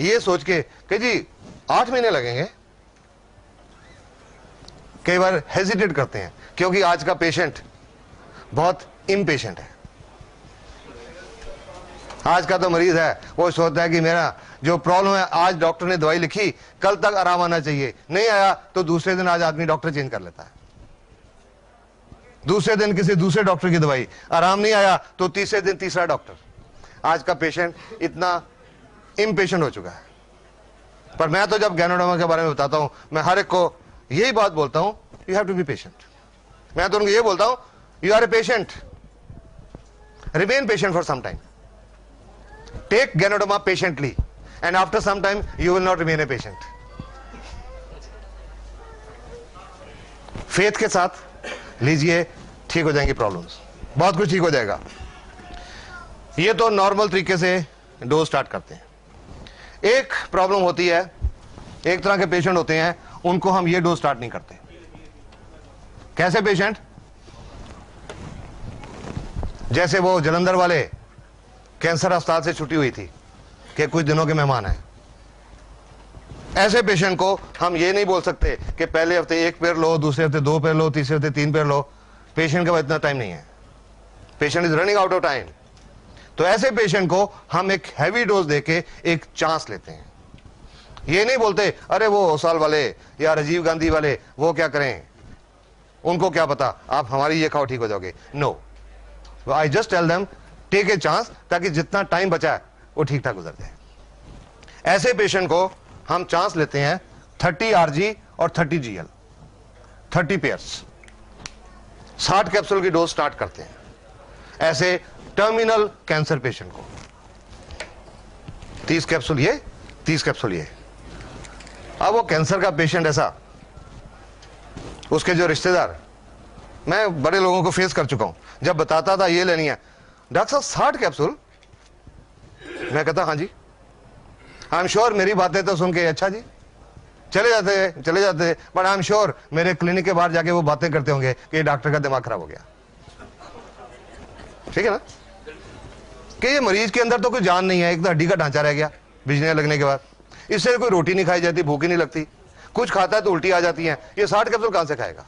ये सोच के कि जी 8 महीने लगेंगे, कई बार हेजिटेट करते हैं, क्योंकि आज का पेशेंट बहुत इम्पेशेंट है। आज का तो मरीज है, वो सोचता है कि मेरा जो प्रॉब्लम है, आज डॉक्टर ने दवाई लिखी, कल तक आराम आना चाहिए, नहीं आया तो दूसरे दिन आज आदमी डॉक्टर चेंज कर लेता है। दूसरे दिन किसी दूसरे डॉक्टर की दवाई, आराम नहीं आया तो तीसरे दिन तीसरा डॉक्टर। आज का पेशेंट इतना इम्पेशेंट हो चुका है। पर मैं तो जब गैनोडर्मा के बारे में बताता हूं, मैं हर एक को यही बात बोलता हूं, you have to be patient. मैं तो उनको ये बोलता हूं, you are a patient, remain patient for some time, take ganoderma patiently, and after some time you will not remain a patient. Faith के साथ लीजिए, ठीक हो जाएंगी प्रॉब्लम्स, बहुत कुछ ठीक हो जाएगा। ये तो नॉर्मल तरीके से डोज स्टार्ट करते हैं। एक प्रॉब्लम होती है, एक तरह के पेशेंट होते हैं, उनको हम ये डोज स्टार्ट नहीं करते। कैसे पेशेंट? जैसे वो जलंधर वाले कैंसर अस्पताल से छुट्टी हुई थी कि कुछ दिनों के मेहमान हैं। ऐसे पेशेंट को हम ये नहीं बोल सकते कि पहले हफ्ते 1 पेयर लो, दूसरे हफ्ते 2 पेयर लो, तीसरे हफ्ते 3 पेयर लो। पेशेंट के पास इतना टाइम नहीं है, patient is running out of time. तो ऐसे पेशेंट को हम एक हैवी डोज देके एक चांस लेते हैं। ये नहीं बोलते अरे वो होसाल वाले या राजीव गांधी वाले वो क्या करें, उनको क्या पता, आप हमारी ये खाओ ठीक हो जाओगे। No, I just tell them take a chance, ताकि जितना टाइम बचा है वो ठीक ठाक गुजर जाए। ऐसे पेशेंट को हम चांस लेते हैं 30 RG और 30 GL, 30 पेयर्स, 60 कैप्सूल की डोज स्टार्ट करते हैं ऐसे टर्मिनल कैंसर पेशेंट को। 30 कैप्सूल ये, 30 कैप्सूल ये। अब वो कैंसर का पेशेंट ऐसा, उसके जो रिश्तेदार, मैं बड़े लोगों को फेस कर चुका हूं, जब बताता था ये लेनी है, डॉक्टर साहब 60 कैप्सूल, मैं कहता हाँ जी, आई एम श्योर मेरी बातें तो सुन के अच्छा जी चले जाते, बट आई एम श्योर मेरे क्लिनिक के बाहर जाके वो बातें करते होंगे कि डॉक्टर का दिमाग खराब हो गया। ठीक है ना, कि ये मरीज के अंदर तो कोई जान नहीं है, एक तो हड्डी का ढांचा रह गया बिजनेस लगने के बाद, इससे कोई रोटी नहीं खाई जाती, भूख ही नहीं लगती, कुछ खाता है तो उल्टी आ जाती है। ये 60 कैप्सूल कहां से खाएगा?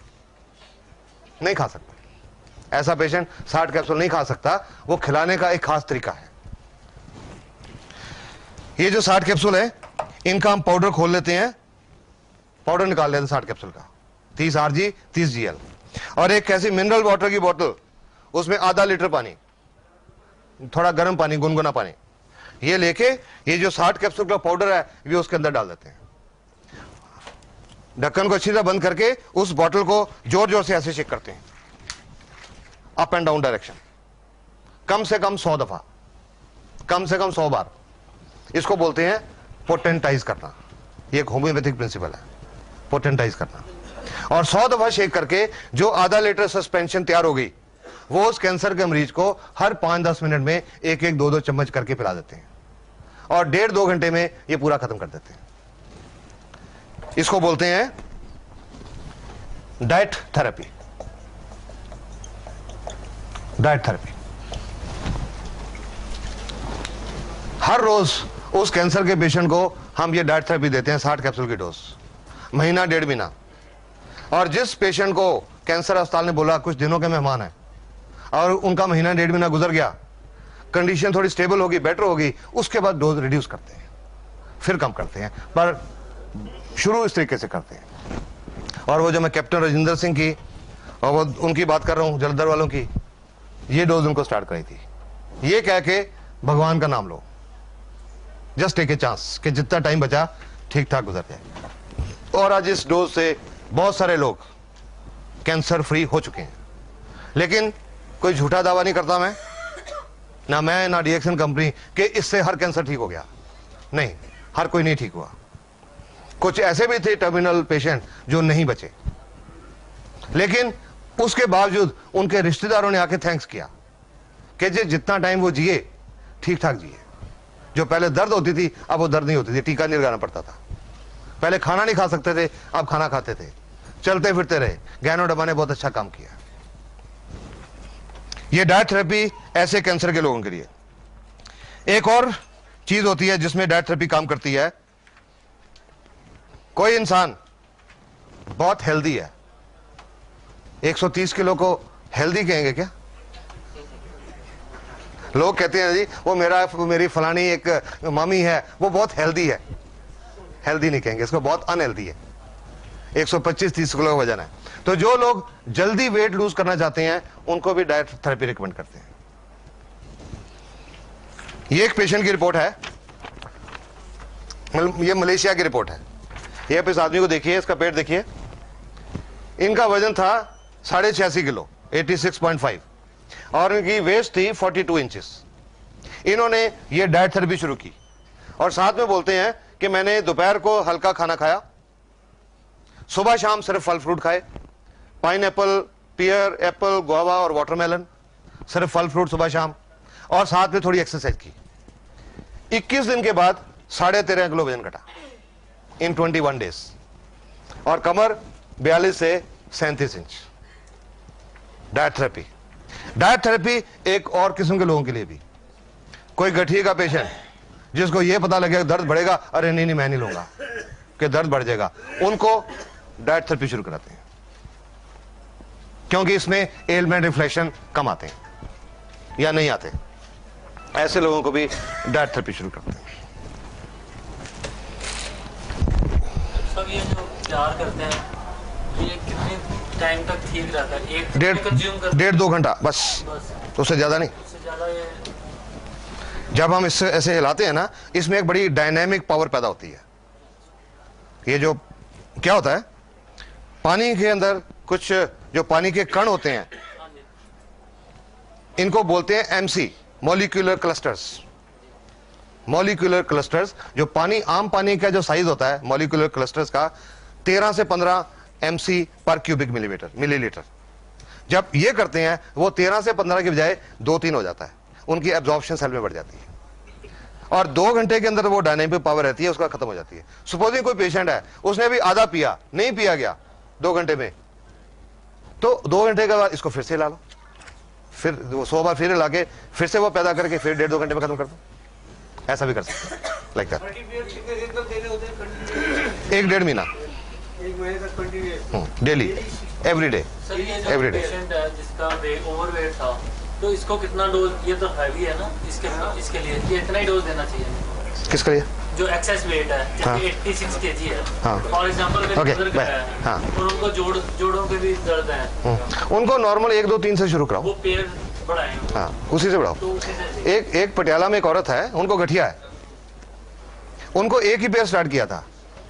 नहीं खा सकता। ऐसा पेशेंट 60 कैप्सूल नहीं खा सकता, वो खिलाने का एक खास तरीका है। ये जो 60 कैप्सूल है, इनका हम पाउडर खोल लेते हैं, पाउडर निकाल लेते हैं 60 कैप्सूल का, 30 RG 30 GL, और एक ऐसी मिनरल वाटर की बोतल, उसमें आधा लीटर पानी, थोड़ा गर्म पानी, गुनगुना पानी, ये लेके ये जो 60 कैप्सूल का पाउडर है ये उसके अंदर डाल देते हैं। ढक्कन को अच्छी तरह बंद करके उस बोतल को जोर जोर से ऐसे शेक करते हैं, अप एंड डाउन डायरेक्शन, कम से कम 100 दफा, कम से कम 100 बार। इसको बोलते हैं पोटेंटाइज करना। ये एक होम्योपैथिक प्रिंसिपल है, पोटेंटाइज करना। और 100 दफा शेक करके जो आधा लीटर सस्पेंशन तैयार हो गई, वो उस कैंसर के मरीज को हर 5-10 मिनट में 1-1, 2-2 चम्मच करके पिला देते हैं, और 1.5-2 घंटे में ये पूरा खत्म कर देते हैं। इसको बोलते हैं डाइट थेरेपी। Diet therapy. हर रोज उस कैंसर के पेशेंट को हम ये डाइट थेरेपी देते हैं, 60 कैप्सूल की डोज, महीना 1.5 महीना। और जिस पेशेंट को कैंसर अस्पताल ने बोला कुछ दिनों के मेहमान है और उनका महीना 1.5 महीना गुजर गया, कंडीशन थोड़ी स्टेबल होगी, बेटर होगी, उसके बाद डोज रिड्यूस करते हैं, फिर कम करते हैं, पर शुरू इस तरीके से करते हैं। और वो जो मैं कैप्टन राजेंद्र सिंह की और वो उनकी बात कर रहा हूं, जलंधर वालों की, ये डोज उनको स्टार्ट कराई थी, ये कह के भगवान का नाम लो, जस्ट टेक ए चांस कि जितना टाइम बचा ठीक ठाक गुजर जाए। और आज इस डोज से बहुत सारे लोग कैंसर फ्री हो चुके हैं। लेकिन कोई झूठा दावा नहीं करता मैं ना डीएक्सन कंपनी कि इससे हर कैंसर ठीक हो गया, नहीं, हर कोई नहीं ठीक हुआ। कुछ ऐसे भी थे टर्मिनल पेशेंट जो नहीं बचे, लेकिन उसके बावजूद उनके रिश्तेदारों ने आके थैंक्स किया कि जितना टाइम वो जिए ठीक ठाक जिए। जो पहले दर्द होती थी अब वो दर्द नहीं होती थी, टीका नहीं लगाना पड़ता था, पहले खाना नहीं खा सकते थे अब खाना खाते थे, चलते फिरते रहे। गैनो डब्बा ने बहुत अच्छा काम किया। ये डाइट थेरेपी ऐसे कैंसर के लोगों के लिए। एक और चीज होती है जिसमें डाइट थेरेपी काम करती है। कोई इंसान बहुत हेल्दी है, 130 किलो को हेल्दी कहेंगे क्या? लोग कहते हैं जी वो मेरी फलानी एक मामी है वो बहुत हेल्दी है, हेल्दी नहीं कहेंगे इसको, बहुत अनहेल्दी है। 125-30 किलो का वजन है। तो जो लोग जल्दी वेट लूज करना चाहते हैं उनको भी डाइट थेरेपी रिकमेंड करते हैं। ये एक पेशेंट की रिपोर्ट है, ये मलेशिया की रिपोर्ट है। ये आप इस आदमी को देखिए, इसका पेट देखिए, इनका वजन था 86.5 किलो, 86.5, और इनकी वेस्ट थी 42 इंचेस। इन्होंने ये डाइट थेरेपी शुरू की और साथ में बोलते हैं कि मैंने दोपहर को हल्का खाना खाया, सुबह शाम सिर्फ फल फ्रूट खाए, पाइनएप्पल, पियर, एप्पल, गुआवा और वाटरमेलन, सिर्फ फल फ्रूट सुबह शाम, और साथ में थोड़ी एक्सरसाइज की। 21 दिन के बाद 13.5 किलो वजन घटा इन 21 डेज, और कमर 42 से 37 inch. Diet therapy. Diet therapy एक और किस्म के लोगों के लिए भी, कोई गठिए का पेशेंट जिसको यह पता लगेगा दर्द बढ़ेगा, अरे नहीं मैं नहीं लूंगा कि दर्द बढ़ जाएगा, उनको डाइट थेरेपी शुरू कराते हैं, क्योंकि इसमें एलमेंट रिफ्लेक्शन कम आते हैं या नहीं आते। ऐसे लोगों को भी डाइट थेरेपी शुरू करते हैं। सब ये जो प्यार करते हैं ये कितने टाइम तक ठीक रहता है? एक 1.5-2 घंटा बस, उससे ज्यादा नहीं। उससे ज्यादा ये जब हम इससे ऐसे हिलाते हैं ना, इसमें एक बड़ी डायनेमिक पावर पैदा होती है। ये जो क्या होता है, पानी के अंदर कुछ जो पानी के कण होते हैं, इनको बोलते हैं MC, molecular clusters. Molecular clusters, जो पानी, आम पानी का जो साइज होता है मॉलिक्यूलर क्लस्टर्स का 13 से 15 एमसी पर क्यूबिक मिलीलीटर। जब ये करते हैं वो 13 से 15 के बजाय 2-3 हो जाता है, उनकी एब्जॉर्प्शन सेल में बढ़ जाती है, और 2 घंटे के अंदर वो डायनेमिक पावर रहती है उसका खत्म हो जाती है। सपोजिंग कोई पेशेंट है, उसने भी आधा पिया, नहीं पिया गया 2 घंटे में, तो 2 घंटे के बाद इसको फिर से ला लो, फिर 100 बार फिर हिला के फिर से वो पैदा करके फिर 1.5-2 घंटे में खत्म कर दो। ऐसा भी कर सकते हैं, लाइक दैट। 1-1.5 महीना डेली, एवरी डे, सर ये जो एवरी डे। पेशेंट है जिसका ओवरवेट था, तो इसको कितना डोज, ये तो हैवी है ना, इसके लिए ये इतना ही डोज देना चाहिए? किसके लिए? जो एक्सेस वेट है, हाँ। जैसे 86 kg है, हाँ। फॉर एग्जांपल Okay, गुजर गया है, हाँ। और उनको जोड़ों के भी दर्द है, उनको नॉर्मल 1, 2, 3 से शुरू कराओ। वो पैर बढ़ाएं, हाँ, उसी से बढ़ाओ। तो उसी से एक पटियाला में एक औरत है, उनको गठिया है, उनको एक ही पैर स्टार्ट किया था,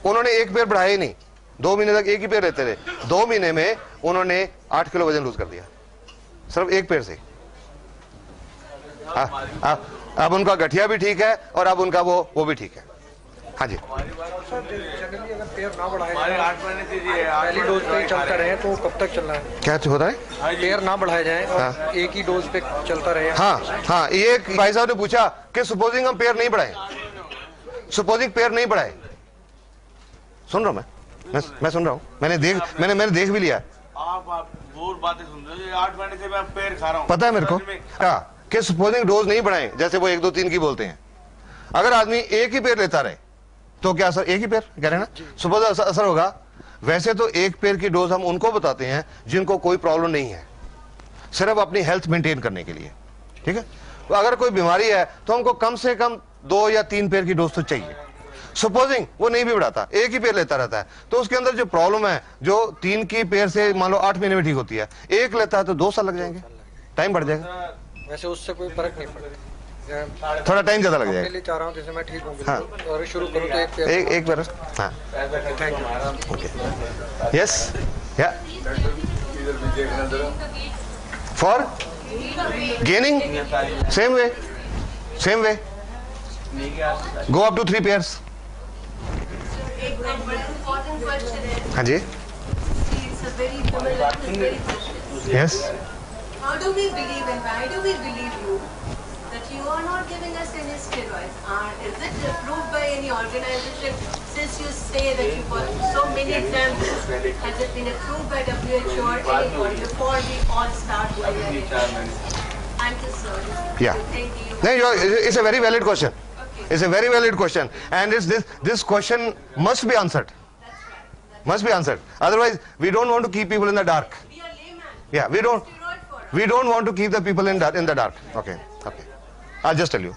उन्होंने एक पैर बढ़ाया ही नहीं, 2 महीने तक एक ही पैर रहते रहे। 2 महीने में उन्होंने 8 किलो वजन लूज कर दिया, सिर्फ एक पैर से। अब उनका गठिया भी ठीक है और अब उनका वो भी ठीक है। हाँ जी, जनरली अगर पेयर ना बढ़ाए पहली डोज पे ही चलता रहे तो कब तक चलना है? क्या होता है? पेयर ना बढ़ाए जाएं और हाँ। एक ही डोज पे चलता रहे। हाँ, ये भाई साहब ने पूछा कि सपोजिंग हम पेयर नहीं बढ़ाएं, सपोजिंग पेयर नहीं बढ़ाए, सुन रहा हूं मैं सुन रहा हूं, मैंने देख भी लिया। आप वो दूर बातें सुन रहे हो। 8 महीने से मैं पैर खा रहा हूँ। पता है मेरे को कि सपोजिंग डोज नहीं बढ़ाएं, जैसे वो 1, 2, 3 की बोलते हैं, अगर आदमी एक ही पेड़ लेता रहे तो क्या असर, एक ही पेड़ कह रहे हैं ना, सपोज असर होगा। वैसे तो एक पेड़ की डोज हम उनको बताते हैं जिनको कोई प्रॉब्लम नहीं है, सिर्फ अपनी हेल्थ मेंटेन करने के लिए, ठीक है। तो अगर कोई बीमारी है तो हमको कम से कम 2 या 3 पेड़ की डोज तो चाहिए। सपोजिंग वो नहीं भी बढ़ाता, एक ही पेड़ लेता रहता है, तो उसके अंदर जो प्रॉब्लम है, जो 3 की पेड़ से मान लो 8 महीने में ठीक होती है, एक लेता है तो 2 साल लग जाएंगे, टाइम बढ़ जाएगा। वैसे उससे कोई फर्क नहीं पड़ता, थोड़ा टाइम ज्यादा लग जाएगा। पहले चाह रहा हूँ जैसे मैं ठीक हूँ हाँ। और शुरू करूँ तो एक बार। हाँ, यस, या for gaining same way go up to 3 pairs. हाँ जी, yes. How do we believe and why do we believe you that you are not giving us any steroids? Is it approved by any organization? Since you say that you got so many examples, has it been approved by WHO or anybody before we all start doing it? I'm just sorry. Yeah. Thank you. No, it's a very valid question. Okay. It's a very valid question, and this question must be answered. That's right. Must be answered. Otherwise, we don't want to keep people in the dark. We are layman. Yeah, we don't. Steroid for us. We don't want to keep the people in the dark. Okay. I'll just tell you.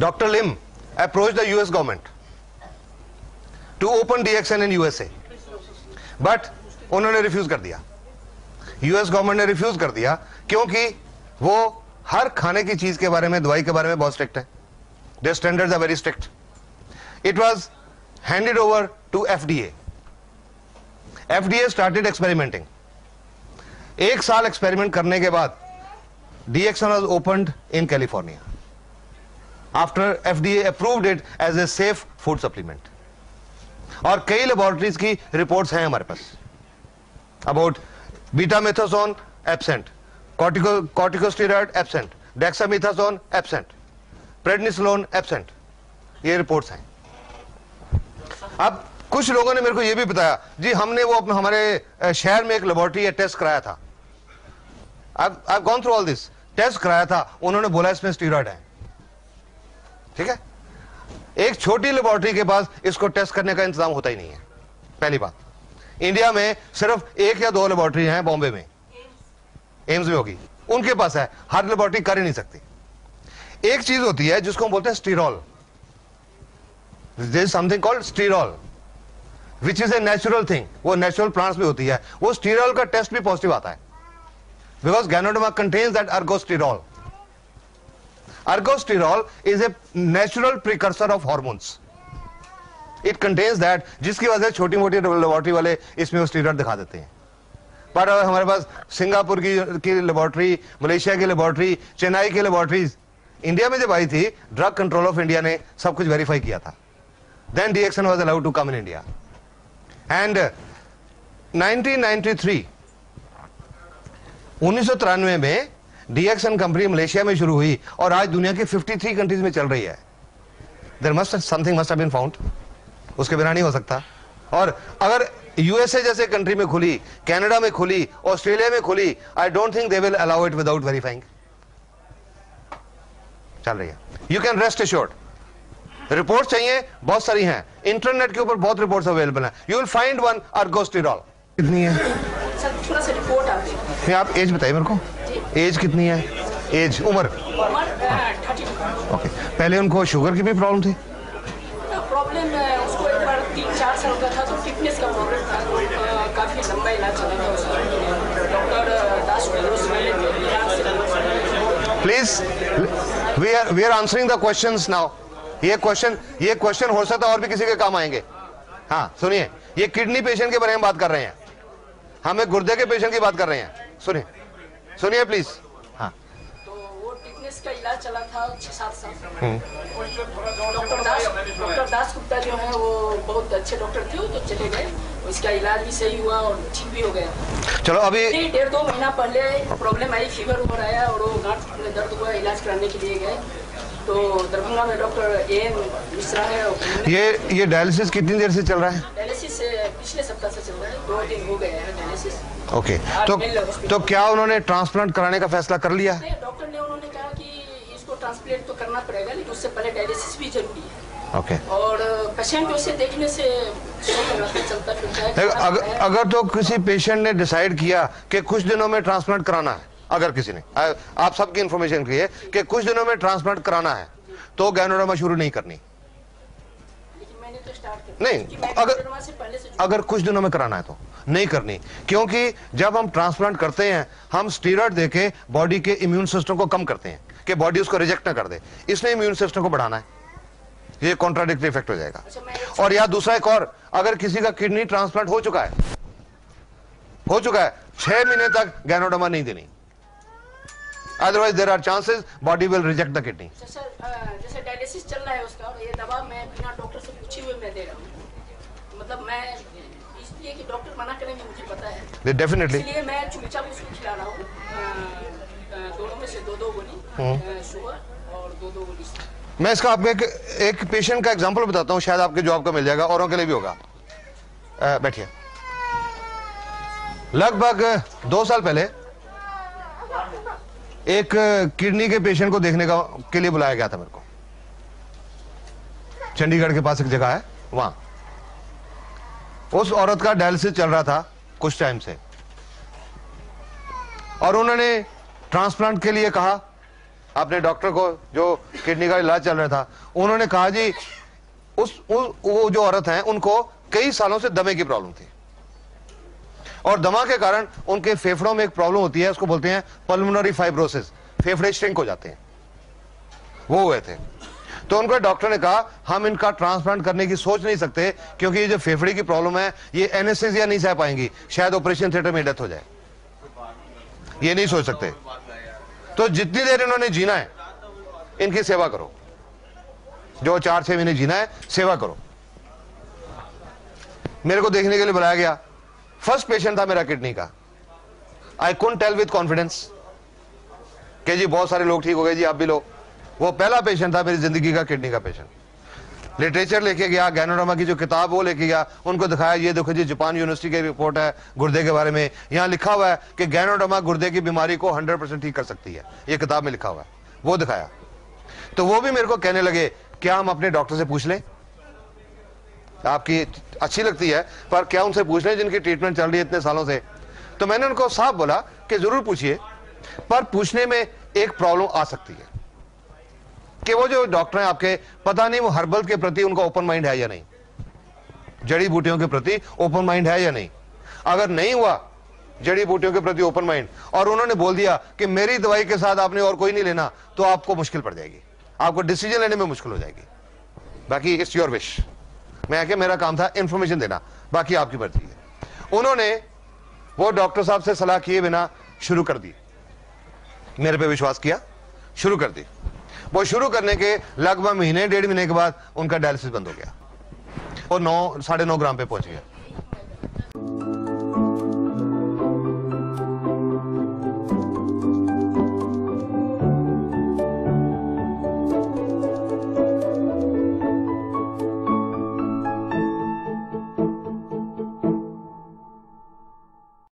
Dr. Lim approached the US government to open DXN in USA, but उन्होंने refuse कर दिया। US government ने refuse कर दिया क्योंकि वो हर खाने की चीज के बारे में, दवाई के बारे में बहुत स्ट्रिक्ट है। Their standards are very strict. It was handed over to FDA. FDA started experimenting. 1 साल एक्सपेरिमेंट करने के बाद DXN was opened in California after FDA approved it as a safe food supplement. और कई लेबोरेटरीज की reports हैं हमारे पास about betamethasone absent, corticosteroid absent, dexamethasone absent, prednisolone absent, ये रिपोर्ट्स हैं। अब कुछ लोगों ने मेरे को ये भी बताया जी हमने वो हमारे शहर में एक लेबोरेटरी टेस्ट कराया था, I've gone through all this, test कराया था, उन्होंने बोला इसमें स्टीरॉइड है। ठीक है, एक छोटी लेबोरेटरी के पास इसको टेस्ट करने का इंतजाम होता ही नहीं है। पहली बात, इंडिया में सिर्फ 1 या 2 लेबोरेटरी हैं, बॉम्बे में एम्स में होगी, उनके पास है, हर लेबोरेटरी कर ही नहीं सकती। एक चीज होती है जिसको हम बोलते हैं sterol, there is something called sterol which is a natural thing, वो नेचुरल प्लांट्स में होती है। वो स्टीरॉल का टेस्ट भी पॉजिटिव आता है because ganoderma contains that ergosterol. Ergosterol is a natural precursor of hormones. It contains that, जिसकी वजह से छोटी मोटी लेबोरेटरी वाले इसमें वो स्टीरॉइड दिखा देते हैं। पर हमारे पास सिंगापुर की लेबोरेटरी, मलेशिया की लेबोरेटरी, चेन्नई की लेबोरेटरीज इंडिया में जब आई थी, ड्रग कंट्रोल ऑफ इंडिया ने सब कुछ वेरीफाई किया था। Then DXN was allowed to come in India. And 1993 1993 में DXN कंपनी मलेशिया में शुरू हुई और आज दुनिया के 53 कंट्रीज में चल रही है। There must something must have been found, उसके बिना नहीं हो सकता। और अगर USA जैसे कंट्री में खुली, कनाडा में खुली, ऑस्ट्रेलिया में खुली, I don't think they will allow it without verifying. चल रही है, you can rest assured. Report चाहिए बहुत सारी हैं, इंटरनेट के ऊपर बहुत रिपोर्ट्स अवेलेबल हैं, you will find one ergosterol। कितनी है थोड़ा सा रिपोर्ट आती है। आप एज बताइए मेरे को, एज कितनी है, एज उम्र? ओके, पहले उनको शुगर की भी प्रॉब्लम थी? प्रॉब्लम उसको एक बार 3-4 साल का था तो फिटनेस का प्रॉब्लम था, तो काफी लंबा इलाज चला था उसका। Doctor Das please we are answering the questions now. ये क्वेश्चन हो सकता है और भी किसी के काम आएंगे। हाँ सुनिए, ये किडनी पेशेंट के बारे में बात कर रहे हैं, हम एक गुर्दे के पेशेंट की बात कर रहे हैं। सुनिए प्लीज। हाँ, तो वो फिटनेस का इलाज चला था 6-7 साल। डॉक्टर दास गुप्ता जो है वो बहुत अच्छे डॉक्टर थे, वो तो चले गए, इसका इलाज भी सही हुआ और ठीक भी हो गया। चलो अभी 1.5-2 महीना पहले प्रॉब्लम आई, फीवर उबर आया और वो गांठ में दर्द हुआ, इलाज कराने के लिए गए तो दरभंगा में डॉक्टर एन मिश्रा है। ये डायलिसिस कितनी देर से चल रहा है? डायलिसिस पिछले सप्ताह से चल रहा है, 2 दिन हो गए हैं डायलिसिस। ओके, तो क्या उन्होंने ट्रांसप्लांट कराने का फैसला कर लिया? डॉक्टर ने उन्होंने कहा कि इसको ट्रांसप्लांट तो करना पड़ेगा, लेकिन उससे पहले डायलिसिस भी जरूरी है। ओके। और पेशेंट को इसे देखने से चलता फिरता है। अगर तो किसी पेशेंट ने डिसाइड किया कि कुछ दिनों में ट्रांसप्लांट कराना है, अगर किसी ने, आप सबकी इंफॉर्मेशन की है कि कुछ दिनों में ट्रांसप्लांट कराना है, तो गैनोडर्मा शुरू नहीं करनी। मैंने तो स्टार्ट नहीं, अगर कुछ दिनों में कराना है तो नहीं करनी, क्योंकि जब हम ट्रांसप्लांट करते हैं हम स्टीरॉयड देके बॉडी के इम्यून सिस्टम को कम करते हैं कि बॉडी उसको रिजेक्ट ना कर दे, इसलिए इम्यून सिस्टम को बढ़ाना है। ये कॉन्ट्राडिक्टरी इफेक्ट हो जाएगा। और या दूसरा एक और, अगर किसी का किडनी ट्रांसप्लांट हो चुका है 6 महीने तक गैनोडर्मा नहीं देनी, otherwise there are chances body will reject the kidney. जैसे डायलिसिस चल रहा है उसका, और ये दवा मैं बिना डॉक्टर से पूछे हुए मैं दे रहा हूँ, मतलब मैं इसलिए कि डॉक्टर मना करेंगे मुझे पता है, डेफिनेटली, इसलिए मैं चुपचाप उसको खिला रहा हूँ। दोनों में से 2-2 गोली सुबह और 2-2 गोली। मैं इसका आपको एक पेशेंट का एग्जांपल बताता हूं, शायद आपके जॉब का मिल जाएगा, औरों के लिए भी होगा। बैठिए। लगभग 2 साल पहले एक किडनी के पेशेंट को देखने के लिए बुलाया गया था मेरे को। चंडीगढ़ के पास एक जगह है, वहां उस औरत का डायलिसिस चल रहा था कुछ टाइम से, और उन्होंने ट्रांसप्लांट के लिए कहा अपने डॉक्टर को, जो किडनी का इलाज चल रहा था। उन्होंने कहा जी वो जो औरत है उनको कई सालों से दमे की प्रॉब्लम थी, और दमा के कारण उनके फेफड़ों में एक प्रॉब्लम होती है, उसको बोलते हैं पल्मोनरी फाइब्रोसिस, फेफड़े श्रिंक हो जाते हैं, वो हुए थे। तो उनको डॉक्टर ने कहा हम इनका ट्रांसप्लांट करने की सोच नहीं सकते, क्योंकि ये जो फेफड़े की प्रॉब्लम है ये एनेस्थीसिया नहीं सह पाएंगी, शायद ऑपरेशन थिएटर में डेथ हो जाए, ये नहीं सोच सकते। तो जितनी देर इन्होंने जीना है इनकी सेवा करो, जो 4-6 महीने जीना है सेवा करो। मेरे को देखने के लिए बुलाया गया, फर्स्ट पेशेंट था मेरा किडनी का। I couldn't tell with confidence कि जी बहुत सारे लोग ठीक हो गए जी, आप भी लो। वो पहला पेशेंट था मेरी जिंदगी का किडनी का पेशेंट। लिटरेचर लेके गया, गैनोडर्मा की जो किताब वो लेके गया, उनको दिखाया, ये देखो जी जापान यूनिवर्सिटी की रिपोर्ट है गुर्दे के बारे में, यहाँ लिखा हुआ है कि गैनोडर्मा गुर्दे की बीमारी को 100% ठीक कर सकती है, ये किताब में लिखा हुआ है। वो दिखाया तो वो भी मेरे को कहने लगे क्या हम अपने डॉक्टर से पूछ लें, आपकी अच्छी लगती है पर क्या उनसे पूछ लें जिनकी ट्रीटमेंट चल रही है इतने सालों से। तो मैंने उनको साफ बोला कि जरूर पूछिए, पर पूछने में एक प्रॉब्लम आ सकती है कि वो जो डॉक्टर हैं आपके, पता नहीं वो हर्बल के प्रति उनका ओपन माइंड है या नहीं, जड़ी बूटियों के प्रति ओपन माइंड है या नहीं। अगर नहीं हुआ जड़ी बूटियों के प्रति ओपन माइंड, और उन्होंने बोल दिया कि मेरी दवाई के साथ आपने और कोई नहीं लेना, तो आपको मुश्किल पड़ जाएगी, आपको डिसीजन लेने में मुश्किल हो जाएगी। बाकी इट्स योर विश, मैं कि मेरा काम था इंफॉर्मेशन देना, बाकी आपकी मर्जी है। उन्होंने वो डॉक्टर साहब से सलाह किए बिना शुरू कर दी, मेरे पे विश्वास किया, शुरू कर दी। वो शुरू करने के लगभग 1.5 महीने के बाद उनका डायलिसिस बंद हो गया और 9-9.5 ग्राम पे पहुंच गया।